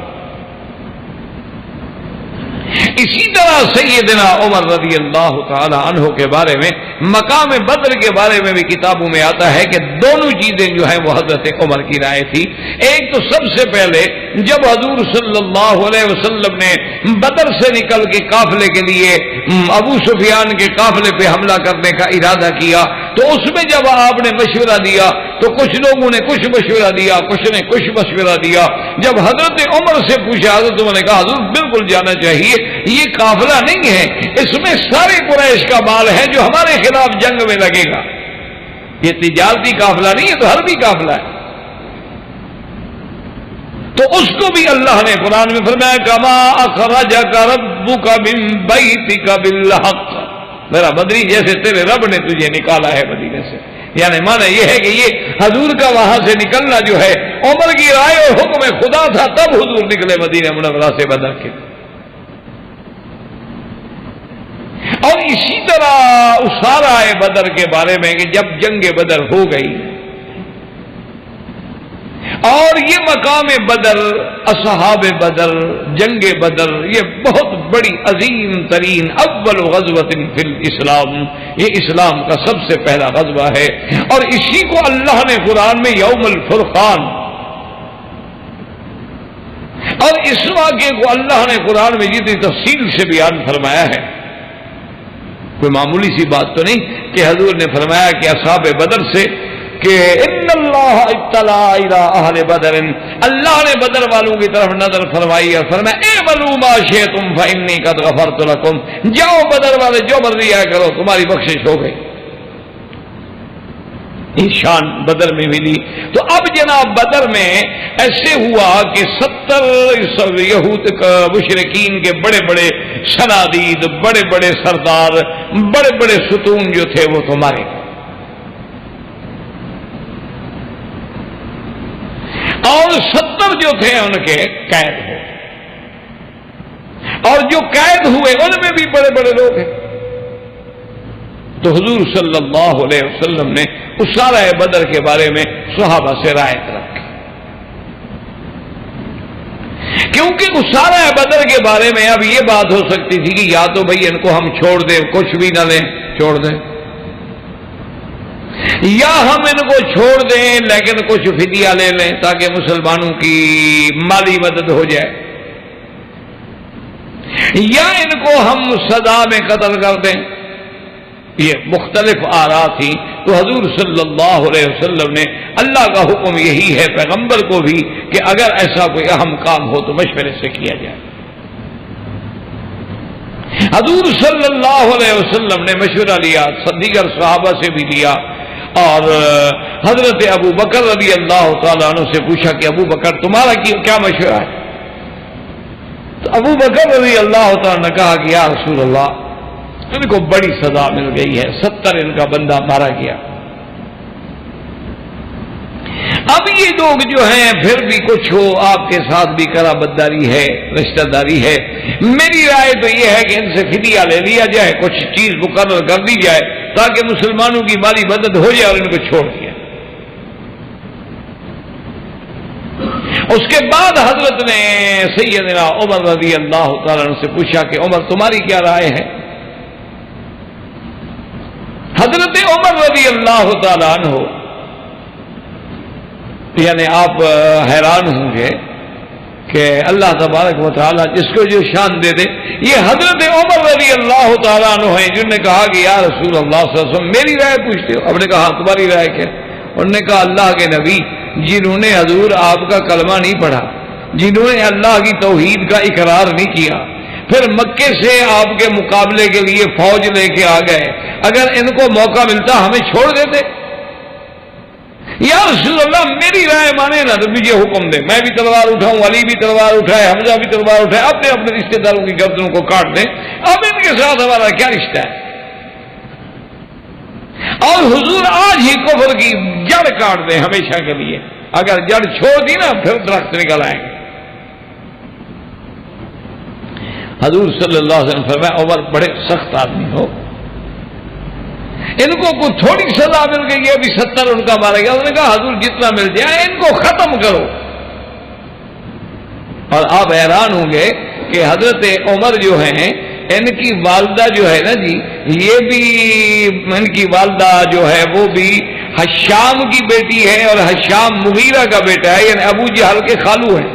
اسی طرح سیدنا عمر رضی اللہ تعالی عنہ کے بارے میں مقام بدر کے بارے میں بھی کتابوں میں آتا ہے کہ دونوں چیزیں جو ہیں وہ حضرت عمر کی رائے تھی. ایک تو سب سے پہلے جب حضور صلی اللہ علیہ وسلم نے بدر سے نکل کے قافلے کے لیے ابو سفیان کے قافلے پہ حملہ کرنے کا ارادہ کیا تو اس میں جب آپ نے مشورہ دیا تو کچھ لوگوں نے کچھ مشورہ دیا، کچھ نے کچھ مشورہ دیا. جب حضرت عمر سے پوچھا حضرت عمر نے کہا حضور بالکل جانا چاہیے، یہ قافلہ نہیں ہے، اس میں سارے قریش کا مال ہے جو ہمارے خلاف جنگ میں لگے گا. یہ تجارتی قافلہ نہیں ہے تو حربی قافلہ ہے. تو اس کو بھی اللہ نے قرآن میں فرمایا کما اخرجک ربک من بیتک بالحق، میرا بدری جیسے تیرے رب نے تجھے نکالا ہے مدینے سے. یعنی معنی یہ ہے کہ یہ حضور کا وہاں سے نکلنا جو ہے عمر کی رائے اور حکم خدا تھا، تب حضور نکلے مدینہ منورہ سے بدر کے. اور اسی طرح اسارہ بدر کے بارے میں کہ جب جنگ بدر ہو گئی اور یہ مقام بدر، اصحاب بدر، جنگ بدر، یہ بہت بڑی عظیم ترین اول غزوۃ فی الاسلام، یہ اسلام کا سب سے پہلا غزوہ ہے. اور اسی کو اللہ نے قرآن میں یوم الفرقان، اور اس واقعے کو اللہ نے قرآن میں جتنی تفصیل سے بیان فرمایا ہے، کوئی معمولی سی بات تو نہیں کہ حضور نے فرمایا کہ اصحاب بدر سے کہ ان اللہ اطلع الی اہل بدر، اللہ نے بدر والوں کی طرف نظر فرمائی اور فرمایا اعملوا ما شئتم فانی قد غفرت لکم، جاؤ بدر والے جو مرضی آیا کرو تمہاری بخشش ہو گئی. شان بدر میں ملی. تو اب جناب بدر میں ایسے ہوا کہ 70 یہود مشرکین کے بڑے بڑے شنادید، بڑے بڑے سردار، بڑے بڑے ستون جو تھے وہ تو مارے گئے، اور 70 جو تھے ان کے قید ہوئے، اور جو قید ہوئے ان میں بھی بڑے بڑے لوگ ہیں. تو حضور صلی اللہ علیہ وسلم نے اسارہ بدر کے بارے میں صحابہ سے رعایت رکھی، کیونکہ اسارہ بدر کے بارے میں اب یہ بات ہو سکتی تھی کہ یا تو بھئی ان کو ہم چھوڑ دیں، کچھ بھی نہ لیں، چھوڑ دیں، یا ہم ان کو چھوڑ دیں لیکن کچھ فدیہ لے لیں تاکہ مسلمانوں کی مالی مدد ہو جائے، یا ان کو ہم سزا میں قتل کر دیں۔ یہ مختلف آراء تھی، تو حضور صلی اللہ علیہ وسلم نے، اللہ کا حکم یہی ہے پیغمبر کو بھی کہ اگر ایسا کوئی اہم کام ہو تو مشورے سے کیا جائے۔ حضور صلی اللہ علیہ وسلم نے مشورہ لیا، دیگر صحابہ سے بھی لیا، اور حضرت ابو بکر رضی اللہ تعالیٰ عنہ سے پوچھا کہ ابو بکر تمہارا کیا مشورہ ہے؟ تو ابو بکر رضی اللہ تعالیٰ نے کہا کہ یا رسول اللہ، ان کو بڑی سزا مل گئی ہے، 70 ان کا بندہ مارا گیا، اب یہ لوگ جو ہیں پھر بھی کچھ ہو آپ کے ساتھ بھی قرابتداری ہے، رشتہ داری ہے، میری رائے تو یہ ہے کہ ان سے فدیہ لے لیا جائے، کچھ چیز مقرر کر دی جائے تاکہ مسلمانوں کی مالی مدد ہو جائے اور ان کو چھوڑ دیا۔ اس کے بعد حضرت نے سیدنا عمر رضی اللہ تعالیٰ عنہ سے پوچھا کہ عمر تمہاری کیا رائے ہے؟ حضرت عمر رضی اللہ تعالیٰ عنہ، یعنی آپ حیران ہوں گے کہ اللہ تبارک و تعالیٰ جس کو جو شان دے دے، یہ حضرت عمر رضی اللہ تعالیٰ عنہ ہیں جنہوں نے کہا کہ یا رسول اللہ صلی اللہ علیہ وسلم میری رائے پوچھتے ہو؟ آپ نے کہا تمہاری رائے کیا؟ انہوں نے کہا اللہ کے نبی جنہوں نے حضور آپ کا کلمہ نہیں پڑھا، جنہوں نے اللہ کی توحید کا اقرار نہیں کیا، پھر مکے سے آپ کے مقابلے کے لیے فوج لے کے آ گئے، اگر ان کو موقع ملتا ہمیں چھوڑ دیتے؟ یا رسول اللہ میری رائے مانے نا تو مجھے حکم دے، میں بھی تلوار اٹھاؤں، علی بھی تلوار اٹھائے، حمزہ بھی تلوار اٹھائے، اپنے اپنے رشتے داروں کی گردنوں کو کاٹ دیں، اب ان کے ساتھ ہمارا کیا رشتہ ہے؟ اور حضور آج ہی کفر کی جڑ کاٹ دیں ہمیشہ کے لیے، اگر جڑ چھوڑ دی نا پھر درخت نکل آئیں گے۔ حضور صلی اللہ علیہ وسلم فرمایا عمر بڑے سخت آدمی ہو، ان کو کوئی تھوڑی سزا مل گئی ہے، ابھی 70 ان کا مارا گیا، انہوں نے کہا حضور جتنا مل جائے ان کو ختم کرو۔ اور آپ حیران ہوں گے کہ حضرت عمر جو ہیں ان کی والدہ جو ہے نا جی، یہ بھی ان کی والدہ جو ہے وہ بھی حشام کی بیٹی ہے، اور حشام مغیرہ کا بیٹا ہے، یعنی ابو جہل کے خالو ہیں،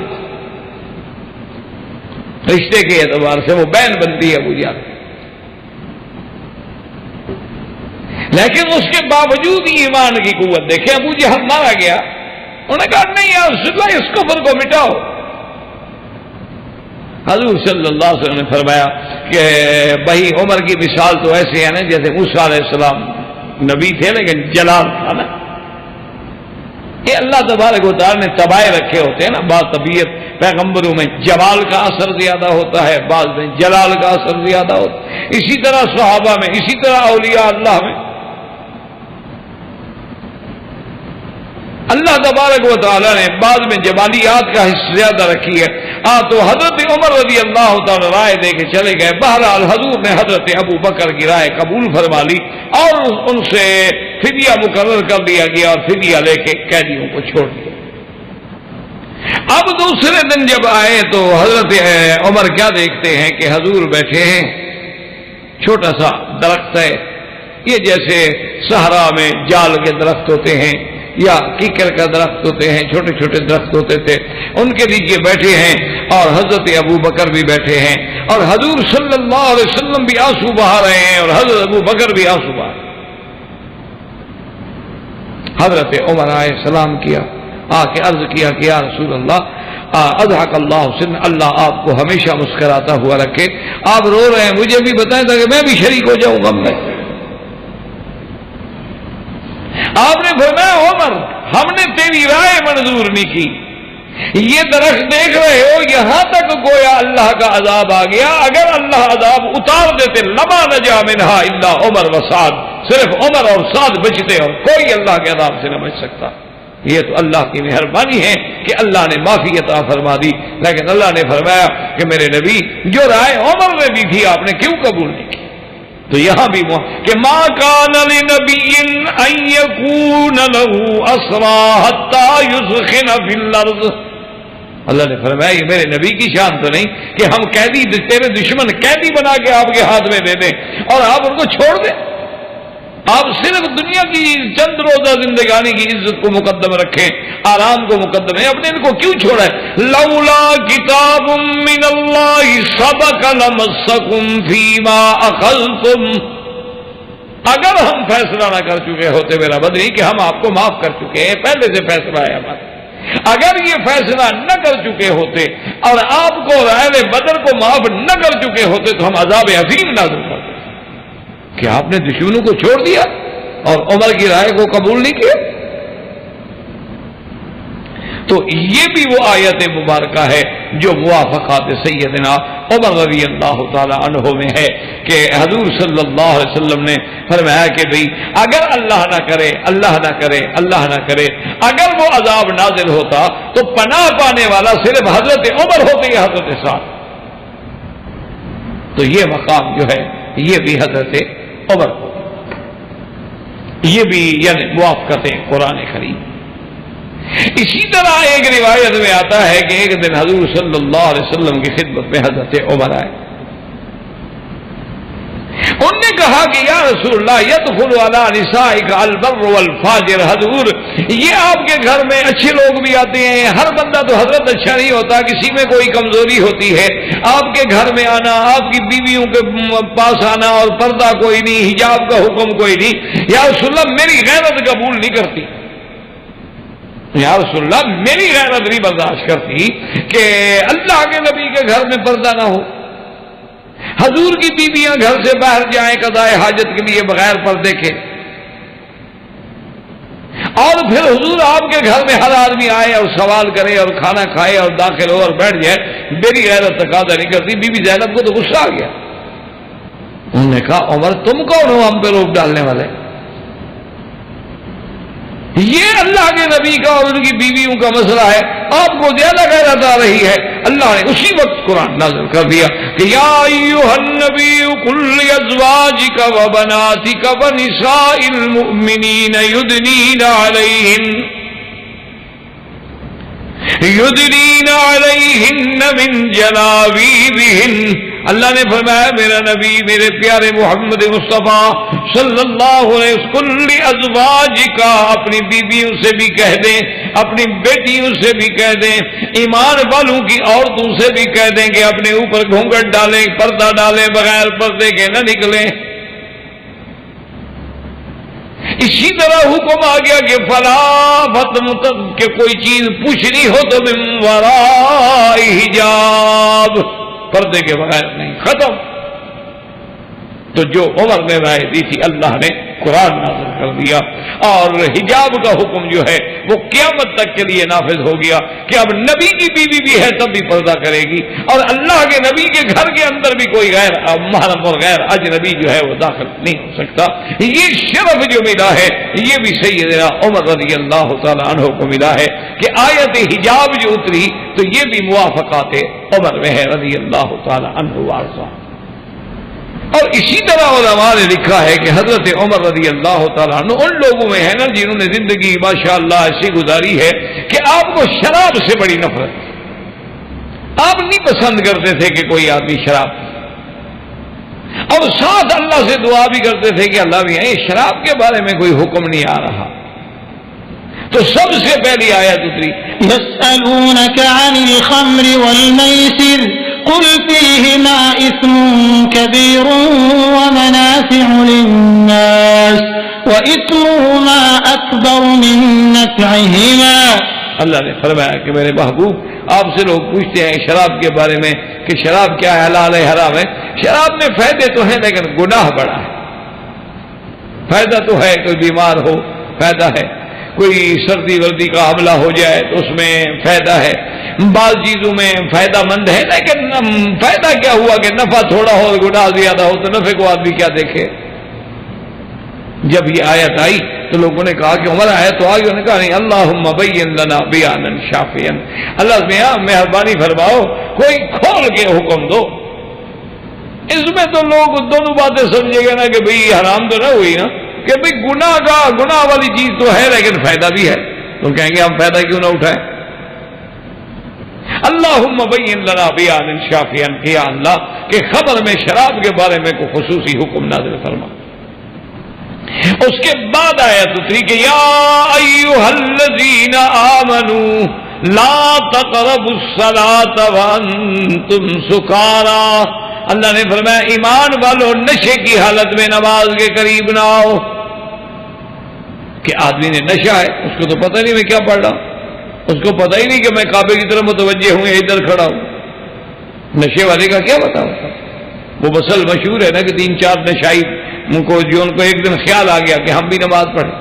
رشتے کے اعتبار سے وہ بہن بنتی ہے ابو جہل۔ لیکن اس کے باوجود ایمان کی قوت دیکھیں، ابو جہل مارا گیا، انہوں نے کہا نہیں یا رسول اللہ اس کفر کو مٹاؤ۔ حضور صلی اللہ علیہ وسلم نے فرمایا کہ بھائی عمر کی مثال تو ایسے ہے نا جیسے موسیٰ علیہ السلام نبی تھے لیکن جلال تھا نا، یہ اللہ تبارک و تعالیٰ نے تبائے رکھے ہوتے ہیں نا، بعض طبیعت پیغمبروں میں جمال کا اثر زیادہ ہوتا ہے، بعض میں جلال کا اثر زیادہ ہوتا ہے، اسی طرح صحابہ میں، اسی طرح اولیاء اللہ میں اللہ تبارک و تعالیٰ نے بعض میں جمالیات کا حصہ زیادہ رکھی ہے۔ تو حضرت عمر رضی اللہ تعالیٰ رائے دے کے چلے گئے، بہرحال حضور نے حضرت ابو بکر کی رائے قبول فرما لی اور ان سے فدیہ مقرر کر دیا گیا اور فدیہ لے کے قیدیوں کو چھوڑ دیا۔ اب دوسرے دن جب آئے تو حضرت عمر کیا دیکھتے ہیں کہ حضور بیٹھے ہیں، چھوٹا سا درخت ہے، یہ جیسے صحرا میں جال کے درخت ہوتے ہیں یا کیکر کا درخت ہوتے ہیں، چھوٹے چھوٹے درخت ہوتے تھے، ان کے نیچے بیٹھے ہیں، اور حضرت ابو بکر بھی بیٹھے ہیں، اور حضور صلی اللہ علیہ وسلم بھی آنسو بہا رہے ہیں، اور حضرت ابو بکر بھی آنسو بہا رہے ہیں۔ حضرت عمر آئے، سلام کیا، آ کے عرض کیا کہ یا رسول اللہ اضحک اللہ حسن، اللہ آپ کو ہمیشہ مسکراتا ہوا رکھے، آپ رو رہے ہیں، مجھے بھی بتائیں تاکہ میں بھی شریک ہو جاؤں غم میں۔ آپ نے فرمایا عمر ہم نے تیری رائے منظور نہیں کی، یہ درخت دیکھ رہے ہو یہاں تک گویا اللہ کا عذاب آ گیا، اگر اللہ عذاب اتار دیتے لما نجا منہا الا عمر و سعد، صرف عمر اور سعد بچتے اور کوئی اللہ کے عذاب سے نہ بچ سکتا۔ یہ تو اللہ کی مہربانی ہے کہ اللہ نے معافی عطا فرما دی، لیکن اللہ نے فرمایا کہ میرے نبی جو رائے عمر نے دی تھی آپ نے کیوں قبول نہیں کی؟ تو یہاں بھی کہ ما کان لنبی ان یکون له اسری حتی یسخن فی الارض، اللہ نے فرمایا یہ میرے نبی کی شان تو نہیں کہ ہم قیدی تیرے دشمن قیدی بنا کے آپ کے ہاتھ میں دے دیں اور آپ ان کو چھوڑ دیں۔ آپ صرف دنیا کی چند روزہ زندگانی کی عزت کو مقدم رکھیں، آرام کو مقدم ہے، اپنے ان کو کیوں چھوڑا ہے؟ لولا کتاب من اللہ سبق لمسکم فیما اخذتم، اگر ہم فیصلہ نہ کر چکے ہوتے میرا بدری کہ ہم آپ کو معاف کر چکے ہیں، پہلے سے فیصلہ ہے ہمارا، اگر یہ فیصلہ نہ کر چکے ہوتے اور آپ کو اہل بدر کو معاف نہ کر چکے ہوتے تو ہم عذاب عظیم نازل کرتے کہ آپ نے دشمنوں کو چھوڑ دیا اور عمر کی رائے کو قبول نہیں کیا۔ تو یہ بھی وہ آیت مبارکہ ہے جو موافقات سیدنا عمر رضی اللہ تعالی عنہ میں ہے کہ حضور صلی اللہ علیہ وسلم نے فرمایا کہ بھئی اگر اللہ نہ کرے، اللہ نہ کرے، اللہ نہ کرے، اگر وہ عذاب نازل ہوتا تو پناہ پانے والا صرف حضرت عمر ہوتے یا حضرت سعد، تو یہ مقام جو ہے یہ بھی حضرت عمر کو، یہ بھی یعنی موافقت قرآن کریم۔ اسی طرح ایک روایت میں آتا ہے کہ ایک دن حضور صلی اللہ علیہ وسلم کی خدمت میں حضرت عمر آئے، انہوں نے کہا کہ یا رسول اللہ یدخل علی نسائک البر والفاجر، حضور یہ آپ کے گھر میں اچھے لوگ بھی آتے ہیں، ہر بندہ تو حضرت اچھا نہیں ہوتا، کسی میں کوئی کمزوری ہوتی ہے، آپ کے گھر میں آنا، آپ کی بیویوں کے پاس آنا اور پردہ کوئی نہیں، حجاب کا حکم کوئی نہیں، یا رسول اللہ میری غیرت قبول نہیں کرتی، یا رسول اللہ میری غیرت نہیں برداشت کرتی کہ اللہ کے نبی کے گھر میں پردہ نہ ہو، حضور کی بیویاں گھر سے باہر جائیں قضائے حاجت کے لیے بغیر پردے کے، اور پھر حضور آپ کے گھر میں ہر آدمی آئے اور سوال کرے اور کھانا کھائے اور داخل ہو اور بیٹھ جائے، میری غیرت تقاضا نہیں کرتی۔ بی بی زینب کو تو غصہ آ گیا، انہوں نے کہا عمر تم کون ہو ہم پہ روک ڈالنے والے؟ یہ اللہ کے نبی کا اور ان کی بیویوں کا مسئلہ ہے، آپ کو زیادہ غیرت آ رہی ہے۔ اللہ نے اسی وقت قرآن نازل کر دیا کہ یا ایھا النبی قل لازواجک وبناتک ونساء المؤمنین یدنین علیہن من جلابیبہن، اللہ نے فرمایا میرا نبی میرے پیارے محمد مصطفیٰ صلی اللہ علیہ وسلم ازواجک، اپنی بیویوں سے بھی کہہ دیں، اپنی بیٹیوں سے بھی کہہ دیں، ایمان والوں کی عورتوں سے بھی کہہ دیں کہ اپنے اوپر گھونگھٹ ڈالیں، پردہ ڈالیں، بغیر پردے کے نہ نکلیں۔ اسی طرح حکم آ گیا کہ فلا کہ کوئی چیز پوچھنی ہو تو من وراء حجاب، پردے کے بغیر نہیں، ختم۔ تو جو عمر نے رائے دی تھی اللہ نے قرآن نازل کر دیا، اور حجاب کا حکم جو ہے وہ قیامت تک کے لیے نافذ ہو گیا کہ اب نبی کی بیوی بھی ہے تب بھی پردہ کرے گی، اور اللہ کے نبی کے گھر کے اندر بھی کوئی غیر محرم اور غیر اجنبی جو ہے وہ داخل نہیں ہو سکتا۔ یہ شرف جو ملا ہے یہ بھی سیدنا عمر رضی اللہ تعالی عنہ کو ملا ہے کہ آیت حجاب جو اتری تو یہ بھی موافقات عمر میں ہے رضی اللہ تعالی عنہ وارضا۔ اور اسی طرح علماء نے لکھا ہے کہ حضرت عمر رضی اللہ تعالیٰ عنہ ان لوگوں میں ہے نا جنہوں نے زندگی ماشاءاللہ ایسی گزاری ہے کہ آپ کو شراب سے بڑی نفرت، آپ نہیں پسند کرتے تھے کہ کوئی آدمی شراب، اور ساتھ اللہ سے دعا بھی کرتے تھے کہ اللہ بھی ہے شراب کے بارے میں کوئی حکم نہیں آ رہا۔ تو سب سے پہلی آیت اتری يسألونك عن الخمر والميسر قل فيهما إثم كبير ومنافع للناس وإثمهما أكبر من نفعهما۔ اللہ نے فرمایا کہ میرے محبوب آپ سے لوگ پوچھتے ہیں شراب کے بارے میں کہ شراب کیا ہے، حلال ہے حرام ہے۔ شراب میں فائدے تو ہیں لیکن گناہ بڑا ہے۔ فائدہ تو ہے کوئی بیمار ہو فائدہ ہے، کوئی سردی وردی کا حملہ ہو جائے تو اس میں فائدہ ہے، بعض چیزوں میں فائدہ مند ہے، لیکن فائدہ کیا ہوا کہ نفع تھوڑا ہو گناہ زیادہ ہو تو نفع کو آدمی کیا دیکھے۔ جب یہ آیت آئی تو لوگوں نے کہا کہ عمر آیت تو آگے، انہوں نے کہا نہیں اللہم بین لنا بیانا شافیا، اللہ میاں مہربانی فرماؤ کوئی کھول کے حکم دو۔ اس میں تو لوگ دونوں باتیں سمجھے گا نا کہ بھئی حرام تو نہ ہوئی نا، کہ بھئی گناہ والی چیز تو ہے لیکن فائدہ بھی ہے، تو کہیں گے ہم فائدہ کیوں نہ اٹھائیں۔ اللہم بین لنا بیانا شافیا، کہ یا اللہ کہ خبر میں شراب کے بارے میں کوئی خصوصی حکم نازل فرما۔ اس کے بعد آیت اتری کہ یا ایھا الذین آمنوا لا تقربوا الصلاة وانتم سکارا. اللہ نے فرمایا ایمان والو نشے کی حالت میں نماز کے قریب نہ آؤ. کہ آدمی نے نشہ ہے، اس کو تو پتہ نہیں میں کیا پڑھ رہا ہوں، اس کو پتہ ہی نہیں کہ میں کعبے کی طرف متوجہ ہوں یا ادھر کھڑا ہوں. نشے والے کا کیا پتا ہوتا؟ وہ مسل مشہور ہے نا کہ 3-4 نشائی کو جو ان کو ایک دن خیال آ گیا کہ ہم بھی نماز پڑھیں.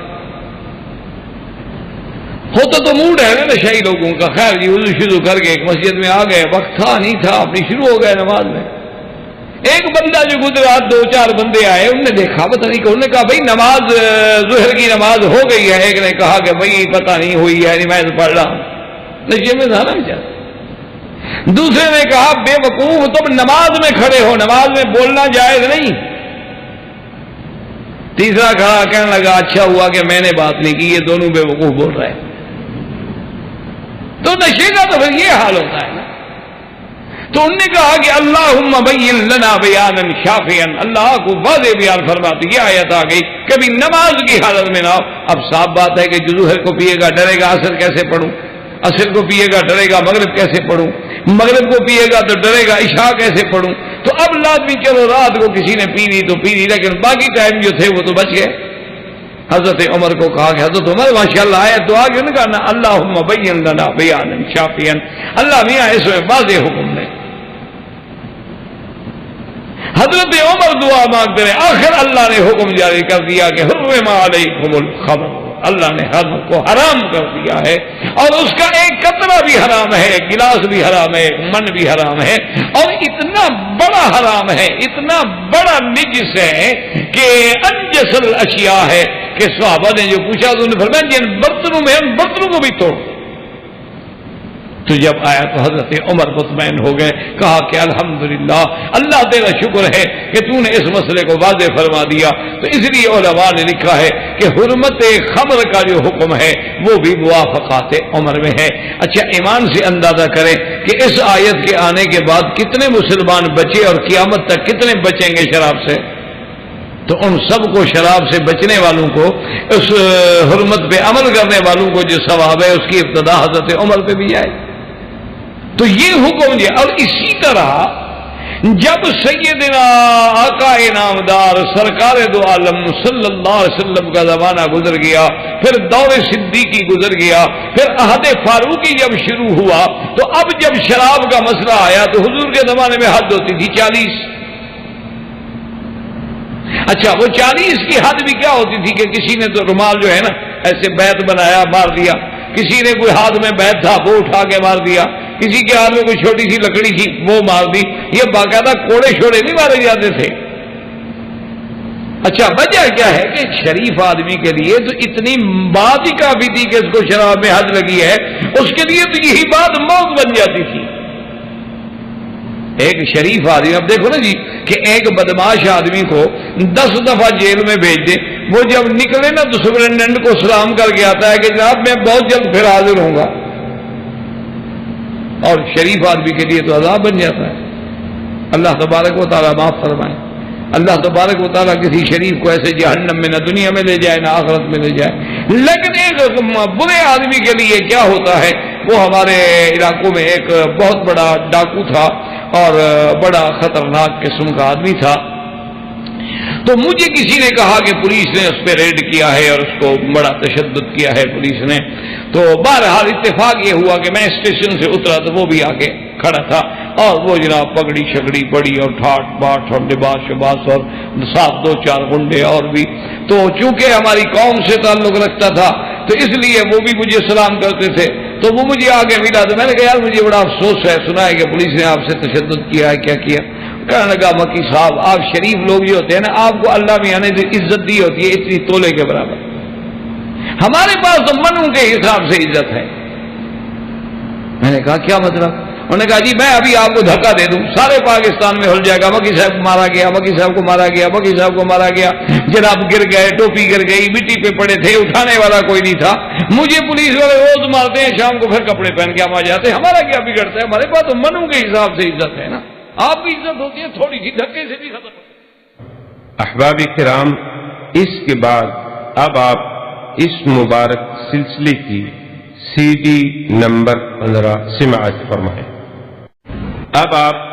ہوتا تو موڈ ہے نا نشائی لوگوں کا. خیر جی وضو شروع کر کے ایک مسجد میں آ گئے، وقت تھا نہیں تھا، اپنی شروع ہو گئے نماز میں. ایک بندہ جو گزرا، 2-4 بندے آئے، انہوں نے دیکھا پتہ نہیں کہ انہوں نے کہا بھائی نماز ظہر کی نماز ہو گئی ہے. ایک نے کہا کہ بھائی پتہ نہیں ہوئی ہے، میں تو پڑھ رہا ہوں. نشے میں تھا نا بیچارہ. دوسرے نے کہا بے وقوف تم نماز میں کھڑے ہو، نماز میں بولنا جائز نہیں. تیسرا کھڑا کہنے لگا اچھا ہوا کہ میں نے بات نہیں کی، یہ دونوں بے وقوف بول رہے ہیں. تو نشے کا تو پھر یہ حال ہوتا ہے نا. تو انہوں نے کہا کہ اللہم بین لنا بیانا شافیا، اللہ کو واضح بیان فرماتی. یہ آیت آ گئی کبھی نماز کی حالت میں نہ ہو. اب صاف بات ہے کہ جو ظہر کو پیے گا ڈرے گا عصر کیسے پڑھوں، عصر کو پیے گا ڈرے گا مغرب کیسے پڑھوں، مغرب کو پیے گا تو ڈرے گا عشاء کیسے پڑھوں. تو اب لازمی چلو رات کو کسی نے پی لی تو پی لی، لیکن باقی ٹائم جو تھے وہ تو بچ گئے. حضرت عمر کو کہا کہ حضرت عمر ماشاءاللہ آیت تو آگے نے کہا اللہم بین لنا بیانا شافیا، اللہ میاں اس میں واضح حکم دے. حضرت عمر دعا مانگتے رہے، آخر اللہ نے حکم جاری کر دیا کہ حرم علیکم الخمر، اللہ نے خمر کو حرام کر دیا ہے، اور اس کا ایک قطرہ بھی حرام ہے، ایک گلاس بھی حرام ہے، ایک من بھی حرام ہے، اور اتنا بڑا حرام ہے، اتنا بڑا نجس ہے کہ انجس الاشیاء ہے کہ صحابہ نے جو پوچھا تو انہوں نے فرمایا جن برتنوں میں ان برتنوں کو بھی توڑ. تو جب آیا تو حضرت عمر مطمئن ہو گئے، کہا کہ الحمدللہ اللہ تیرا شکر ہے کہ تو نے اس مسئلے کو واضح فرما دیا. تو اس لیے علماء نے لکھا ہے کہ حرمت خمر کا جو حکم ہے وہ بھی موافقات عمر میں ہے. اچھا ایمان سے اندازہ کریں کہ اس آیت کے آنے کے بعد کتنے مسلمان بچے اور قیامت تک کتنے بچیں گے شراب سے. تو ان سب کو شراب سے بچنے والوں کو، اس حرمت پہ عمل کرنے والوں کو جو ثواب ہے اس کی ابتدا حضرت عمر پہ بھی جائے. تو یہ حکم دیا. اور اسی طرح جب سیدنا آقا انعامدار سرکار دو عالم صلی اللہ علیہ وسلم کا زمانہ گزر گیا، پھر دور صدیقی گزر گیا، پھر عہد فاروقی جب شروع ہوا، تو اب جب شراب کا مسئلہ آیا تو حضور کے زمانے میں حد ہوتی تھی 40. اچھا وہ 40 کی حد بھی کیا ہوتی تھی کہ کسی نے تو رومال جو ہے نا ایسے بیت بنایا مار دیا، کسی نے کوئی ہاتھ میں بیت تھا وہ اٹھا کے مار دیا، کسی کے ہاتھ میں کوئی چھوٹی سی لکڑی تھی وہ مار دی. یہ باقاعدہ کوڑے شوڑے نہیں مارے جاتے تھے. اچھا وجہ کیا ہے کہ شریف آدمی کے لیے تو اتنی بات ہی کافی تھی کہ اس کو شراب میں حد لگی ہے، اس کے لیے تو یہی بات موت بن جاتی تھی. ایک شریف آدمی، اب دیکھو نا جی کہ ایک بدماش آدمی کو 10 دفعہ جیل میں بھیج دے، وہ جب نکلے نا تو سپرنٹینڈنٹ کو سلام کر کے آتا ہے کہ جناب میں بہت جلد پھر حاضر ہوں گا. اور شریف آدمی کے لیے تو عذاب بن جاتا ہے. اللہ تبارک و تعالیٰ معاف فرمائے. اللہ تبارک و تعالیٰ کسی شریف کو ایسے جہنم میں نہ دنیا میں لے جائے نہ آخرت میں لے جائے. لیکن ایک برے آدمی کے لیے کیا ہوتا ہے، وہ ہمارے علاقوں میں ایک بہت بڑا ڈاکو تھا اور بڑا خطرناک قسم کا آدمی تھا. تو مجھے کسی نے کہا کہ پولیس نے اس پہ ریڈ کیا ہے اور اس کو بڑا تشدد کیا ہے پولیس نے. تو بہرحال اتفاق یہ ہوا کہ میں اسٹیشن سے اترا تو وہ بھی آگے کھڑا تھا، اور وہ جناب پگڑی شگڑی بڑی اور ٹھاٹ باٹ اور لباس شباس اور 7-2-4 گنڈے اور بھی. تو چونکہ ہماری قوم سے تعلق رکھتا تھا تو اس لیے وہ بھی مجھے سلام کرتے تھے. تو وہ مجھے آگے ملا تو میں نے کہا یار مجھے بڑا افسوس ہے، سنا ہے کہ پولیس نے آپ سے تشدد کیا ہے، کیا کیا؟ کہنے لگا مکی صاحب آپ شریف لوگ جو ہوتے ہیں نا، آپ کو اللہ میاں نے جو عزت دی ہوتی ہے اتنی تولے کے برابر. ہمارے پاس تو منوں کے حساب سے عزت ہے. میں نے کہا کیا مطلب؟ انہوں نے کہا جی میں ابھی آپ کو دھکا دے دوں سارے پاکستان میں ہل جائے گا، مکی صاحب کو مارا گیا، مکی صاحب کو مارا گیا، مکی صاحب کو مارا گیا، جناب گر گئے، ٹوپی گر گئی، مٹی پہ پڑے تھے، اٹھانے والا کوئی نہیں تھا. مجھے پولیس والے روز مارتے ہیں، شام کو پھر کپڑے پہن کے ہم آ جاتے ہیں. ہمارا کیا بگڑتا ہے؟ ہمارے پاس تو منوں کے حساب سے عزت ہے نا. آپ کی عزت ہوتی ہے تھوڑی سی دھکے سے بھی ختم. احباب کرام، اس کے بعد اب آپ اس مبارک سلسلے کی CD نمبر 15 سماعت فرمائیں۔ اب آپ